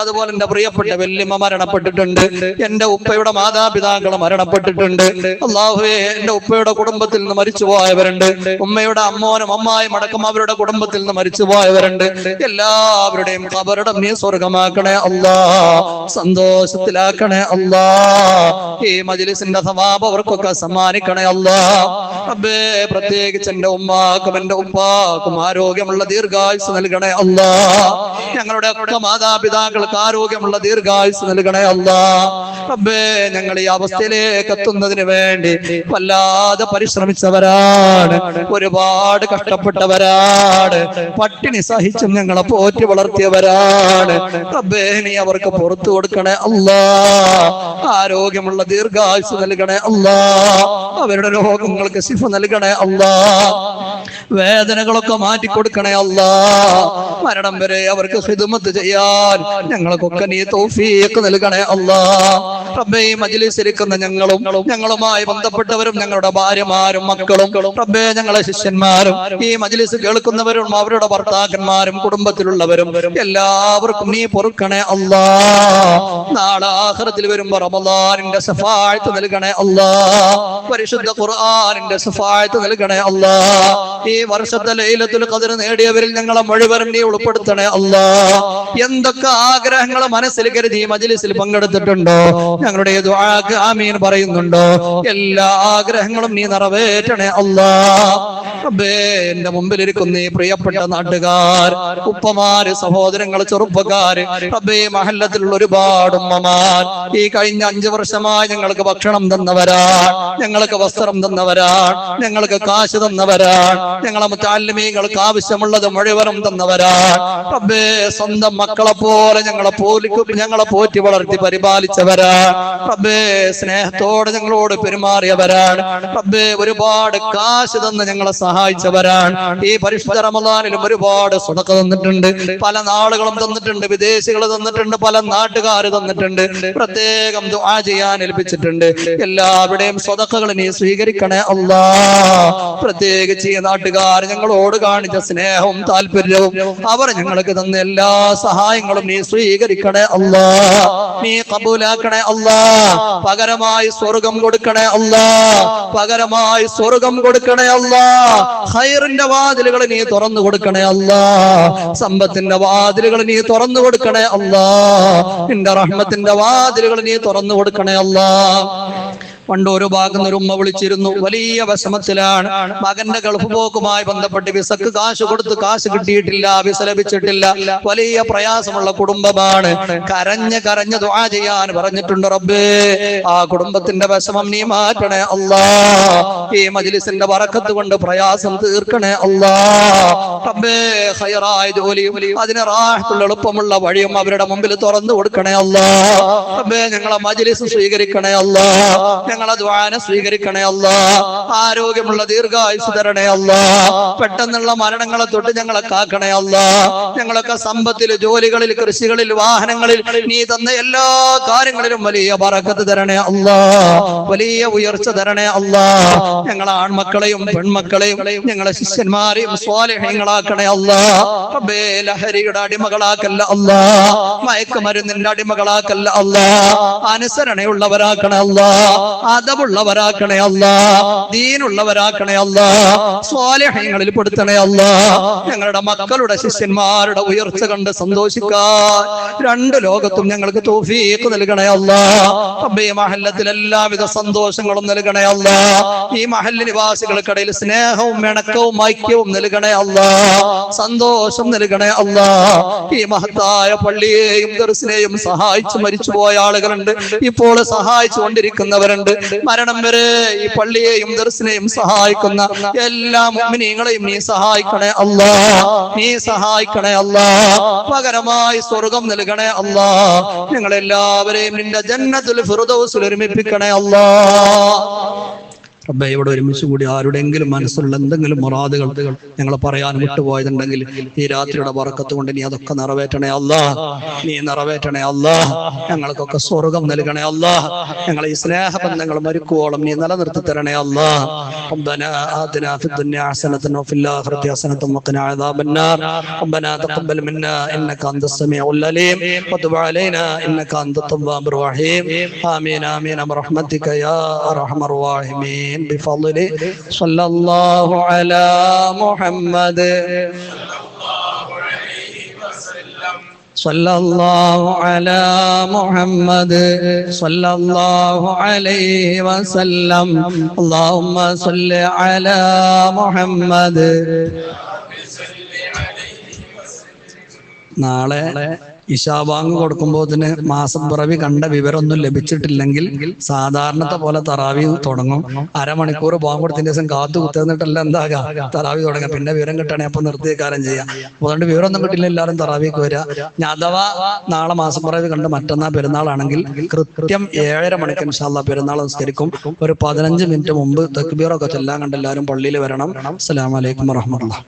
A: അതുപോലെ എന്റെ പ്രിയപ്പെട്ട വല്യമ്മ മരണപ്പെട്ടിട്ടുണ്ട്. എന്റെ ഉപ്പയുടെ മാതാപിതാക്കൾ മരണപ്പെട്ടിട്ടുണ്ട്. അല്ലാഹുവേ എന്റെ ഉപ്പയുടെ കുടുംബത്തിൽ നിന്ന് മരിച്ചുപോയവരുണ്ട്, ഉമ്മയുടെ അമ്മോനും അമ്മായും അടക്കം അവരുടെ കുടുംബത്തിൽ നിന്ന് മരിച്ചുപോയവരുണ്ട്. എല്ലാവരുടെയും ഖബറിടം നീ സ്വർഗമാക്കണേ അല്ലാ, സന്തോഷത്തിലാക്കണേ അല്ലാ. ഈ മജ്ലിസിന്റെ സവാബ് അവർക്കൊക്കെ സമ്മാനിക്കണേ അല്ലാ. റബ്ബേ പ്രത്യേകിച്ച് എന്റെ ഉമ്മാക്കും എന്റെ ഉപ്പാക്കും ആരോഗ്യമുള്ള ദീർഘായുസ് നൽകണേ അല്ലാ. ഞങ്ങളുടെ ഒക്കെ മാതാപിതാക്കൾക്ക് ആരോഗ്യമുള്ള ദീർഘായുസ് നൽകണേ അല്ലാ. റബ്ബേ ഞങ്ങൾ ഈ അവസ്ഥയിലേക്ക് എത്തുന്നതിന് വേണ്ടി വല്ലാതെ പരിശ്രമിച്ചവരാണ്, ഒരുപാട് കഷ്ടപ്പെട്ടവരാണ്, പട്ടിണി സഹിച്ചും ഞങ്ങളെ പോറ്റി വളർത്തിയവരാണ്. റബ്ബേ നീ അവർക്ക് പുറത്തു കൊടുക്കണേ അല്ലാ. ആരോഗ്യമുള്ള ദീർഘായുസ് നൽകണേ അല്ലാ. അവരുടെ രോഗങ്ങൾക്ക് ശിഫ നൽകണേ അല്ലാ. വേദനകളൊക്കെ മാറ്റിക്കൊടുക്കണേ അല്ലാ. മരണം വരെ അവർക്ക് ഖിദ്മത്ത് ചെയ്യാൻ ഞങ്ങൾക്കൊക്കെ നീ തൗഫീഖ് നൽകണേ അല്ലാ. റബ്ബേ ഈ മജ്ലിസിൽ ഇരിക്കുന്ന ഞങ്ങളും ഞങ്ങളുമായി ബന്ധപ്പെട്ടവരും ഞങ്ങളുടെ ഭാര്യമാരും മക്കളും റബ്ബേ ഞങ്ങളെ ശിഷ്യന്മാരും ഈ മജ്ലിസ് കേൾക്കുന്നവരും അവരുടെ ഭർത്താക്കന്മാരും കുടുംബത്തിലുള്ളവരും എല്ലാവർക്കും നീ പൊറുക്കണേ അല്ലാ. നാളെ ആഖിറത്തിൽ വരുമ്പോൾ റമദാനിന്റെ ശഫാഅത്ത് നൽകണേ അല്ലാ. പരിശുദ്ധ ഖുർആനിന്റെ ശഫാഅത്ത് നൽകണേ അല്ലാ. ഈ വർഷത്തെ ലൈലത്തുൽ ഖദ്ർ നേടിയവരിൽ ഞങ്ങളെ മുഴുവനും നീ ഉൾപ്പെടുത്തണേ അല്ലാ. എന്തൊക്കെ ആഗ്രഹങ്ങൾ മനസ്സിൽ കരുതി ഈ മജ്ലിസിൽ പങ്കെടുത്തിട്ടുണ്ടോ, ഞങ്ങളുടെ ദുആക്ക് ആമീൻ പറയുന്നുണ്ടോ, എല്ലാ ആഗ്രഹങ്ങളും നീ നിറവേറ്റണേ അല്ലാ. റബ്ബേ എന്റെ മുമ്പിലിരിക്കുന്ന ഈ പ്രിയപ്പെട്ട നാട്ടുകാർ, ഉപ്പമാര്, സഹോദരങ്ങൾ, ചെറുപ്പക്കാര്, റബ്ബേ മഹല്ലത്തിലുള്ള ഒരുപാട് ഉമ്മമാർ ഈ കഴിഞ്ഞ 5 വർഷമായി ഞങ്ങൾക്ക് ഭക്ഷണം തന്നവരാണ്, ഞങ്ങൾക്ക് വസ്ത്രം തന്നവരാണ്, ഞങ്ങൾക്ക് കാശ് തന്നവരാണ്, ഞങ്ങളെ മുതഅല്ലിമീങ്ങൾക്ക് ആവശ്യമുള്ളത് മുഴുവനും തന്നവരാണ്. റബ്ബേ സ്വന്തം മക്കളെ പോലെ ഞങ്ങളെ പോറ്റി വളർത്തി പരിപാലിച്ചവരാണ്. റബ്ബേ സ്നേഹത്തോടെ ഞങ്ങളോട് പെരുമാറിയവരാണ് റബ്ബേ. ഒരുപാട് കാശ് തന്ന് ഞങ്ങളെ സഹായിച്ചവരാണ്. ഈ പരിശുദ്ധ റമദാനിലും ഒരുപാട് സ്വതക്ക തന്നിട്ടുണ്ട്. പല നാളുകളും തന്നിട്ടുണ്ട്, വിദേശികൾ തന്നിട്ടുണ്ട്, പല നാട്ടുകാർ തന്നിട്ടുണ്ട്. പ്രത്യേകം ദുആ ചെയ്യാൻ ഏൽപ്പിച്ചിട്ടുണ്ട്. എല്ലാവരുടെയും സ്വതക്കകൾ നീ സ്വീകരിക്കണേ അല്ലാ. പ്രത്യേകിച്ച് ഈ നാട്ടുകാർ ഞങ്ങളോട് കാണിച്ച സ്നേഹവും താല്പര്യവും അവർ ഞങ്ങൾക്ക് തന്ന എല്ലാ സഹായങ്ങളും നീ സ്വീകരിക്കണേ അല്ലാ. നീ കബൂലാക്കണേ അല്ലാ. പകരമായി സ്വർഗം കൊടുക്കണേ അല്ലാ. പകരമായി സ്വർഗം കൊടുക്കണേ അല്ലാ. ഖൈറിന്റെ വാതിലുകൾ നീ തുറന്നു കൊടുക്കണേ അല്ലാ. സമ്പത്തിന്റെ വാതിലുകൾ നീ തുറന്നു കൊടുക്കണേ അല്ലാ. നിന്റെ റഹ്മത്തിന്റെ വാതിലുകൾ നീ തുറന്നു കൊടുക്കണേ അല്ലാ. പണ്ട് ഒരു ഭാഗം ഒരു ഉമ്മ വിളിച്ചിരുന്നു, വലിയ വിഷമത്തിലാണ്. മകന്റെ ഗൾഫ് പോക്കുമായി ബന്ധപ്പെട്ട് വിസക്ക് കാശ് കൊടുത്ത് കാശ് കിട്ടിയിട്ടില്ല, വിസ ലഭിച്ചിട്ടില്ല. വലിയ പ്രയാസമുള്ള കുടുംബമാണ്. കരഞ്ഞ് ദുആ ചെയ്യാൻ പറഞ്ഞിട്ടുണ്ട്. റബ്ബേ, ആ കുടുംബത്തിന്റെ വിഷമം നീ മാറ്റണേ അല്ലാ. ഈ മജ്ലിസിന്റെ ബറക്കത്ത് കൊണ്ട് പ്രയാസം തീർക്കണേ അല്ലാ. റബ്ബേ, ഖൈറായ ജോലിയും അതിന് റാഹത്തുള്ള എളുപ്പമുള്ള വഴിയും അവരുടെ മുമ്പിൽ തുറന്നു കൊടുക്കണേ അല്ലാ. റബ്ബേ, ഞങ്ങളെ മജ്ലിസ് സ്വീകരിക്കണേ അല്ലാ. ഞങ്ങളെ ദുആനെ സ്വീകരിക്കണേ അല്ലാ. ആരോഗ്യമുള്ള ദീർഘായുസ് തരണേ അല്ലാ. പെട്ടെന്നുള്ള മരണങ്ങളെ തൊട്ട് ഞങ്ങളെ കാക്കണേ അല്ലാ. ഞങ്ങളൊക്കെ സമ്പത്തിൽ, ജോലികളിൽ, കൃഷികളിൽ, വാഹനങ്ങളിൽ നീ തന്ന എല്ലാ കാര്യങ്ങളിലും വലിയ ബറക്കത്ത് തരണേ അല്ലാ. വലിയ ഉയർച്ച തരണേ അല്ലാ. ഞങ്ങളെ ആൺമക്കളെയും പെൺമക്കളെയും ഞങ്ങളെ ശിഷ്യന്മാരെയും സ്വാലിഹീങ്ങളാക്കണേ അല്ലാ. റബ്ബേ, ലഹരിയുടെ അടിമകളാക്കല്ല അല്ലാ. മയക്കുമരുന്നിന്റെ അടിമകളാക്കല്ല അല്ലാ. അനുസരണയുള്ളവരാക്കണേ അല്ലാ. അദബുള്ളവരാക്കണേ അല്ലാ. ദീനുള്ളവരാക്കണേ അല്ലാ. സ്വാലിഹീങ്ങളിൽ പെടുത്തണേ അല്ലാ. ഞങ്ങളുടെ മക്കളുടെ ശിഷ്യന്മാരുടെ ഉയർച്ച കണ്ട് സന്തോഷിക്കാൻ രണ്ട് ലോകത്തും ഞങ്ങൾക്ക് തൗഫീഖ് നൽകണേ അല്ലാ. റബ്ബേ, മഹല്ലത്തിൽ എല്ലാവിധ സന്തോഷങ്ങളും നൽകണേ അല്ലാ. ഈ മഹല്ല് നിവാസികൾക്കിടയിൽ സ്നേഹവും ഇണക്കവും ഐക്യവും നൽകണേ അല്ലാ. സന്തോഷം നൽകണേ അല്ലാ. ഈ മഹത്തായ പള്ളിയെയും ദർസിനെയും സഹായിച്ചു മരിച്ചുപോയ ആളുകളുണ്ട്, ഇപ്പോൾ സഹായിച്ചു കൊണ്ടിരിക്കുന്നവരുണ്ട്. മരണം വരെ ഈ പള്ളിയെയും ദർസിനെയും സഹായിക്കുന്ന എല്ലാ മുഅ്മിനീങ്ങളെയും നീ സഹായിക്കണേ അല്ലാ. നീ സഹായിക്കണേ അല്ലാ. പകരമായി സ്വർഗം നൽകണേ അല്ലാ. ഞങ്ങളെല്ലാവരെയും നിന്റെ ജന്നത്തുൽ ഫിർദൗസിൽ ഒരുമിപ്പിക്കണേ അല്ലാ. റബ്ബേ, ഇവിടെ ഒരുമിച്ച് കൂടി ആരുടെയെങ്കിലും മനസ്സിലുള്ള എന്തെങ്കിലും മുറാദുകൾ ഞങ്ങൾ പറയാൻ വിട്ടുപോയതുണ്ടെങ്കിൽ ഈ രാത്രിയുടെ ബറക്കത്ത് കൊണ്ട് നീ അതൊക്കെ നിറവേറ്റണേ അല്ലാ. നീ നിറവേറ്റണേ അല്ലാ. ഞങ്ങൾക്കൊക്കെ സ്വർഗം നൽകണേ അല്ലാ. ഞങ്ങളെ ഈ സ്നേഹബന്ധങ്ങൾ മരിക്കുവോളം നീ നിലനിർത്തി തരണേ അല്ലാ. ربنا آتنا في الدنيا حسنة وفي الآخرة حسنة وقنا عذاب النار. ربنا تقبل منا إنك أنت السميع العليم وتب علينا إنك أنت التواب الرحيم. آمين آمين برحمتك يا أرحم الراحمين. بفضله صلى الله على محمد صلى الله على محمد صلى الله عليه وسلم. اللهم صل على محمد. നാളെ ഇശാ ബാങ്ക് കൊടുക്കുമ്പോൾ തന്നെ മാസം പിറവി കണ്ട വിവരമൊന്നും ലഭിച്ചിട്ടില്ലെങ്കിൽ സാധാരണത്തെ പോലെ തറാവി തുടങ്ങും. അരമണിക്കൂർ ബാങ്ക് കൊടുത്തതിന് ദിവസം കാത്തു കുത്തിന്നിട്ടല്ല എന്താകാം തറാവി തുടങ്ങാം. പിന്നെ വിവരം കിട്ടണേ അപ്പൊ നിർത്തിയേക്കാരം ചെയ്യാം. അതുകൊണ്ട് വിവരമൊന്നും കിട്ടില്ല, എല്ലാവരും തറാവിക്ക് വരിക. ഞാൻ അഥവാ നാളെ മാസം പിറവി കണ്ട് മറ്റന്നാൾ പെരുന്നാളാണെങ്കിൽ കൃത്യം 7:30 മണിക്ക് ഇൻഷാ അല്ലാഹ് പെരുന്നാൾ നിസ്കരിക്കും. ഒരു 15 മിനിറ്റ് മുമ്പ് തക്ബീറൊക്കെ ചൊല്ലാൻ കണ്ട് എല്ലാവരും പള്ളിയിൽ വരണം. അസ്സലാമു അലൈക്കും വറഹ്മത്തുള്ളാഹി.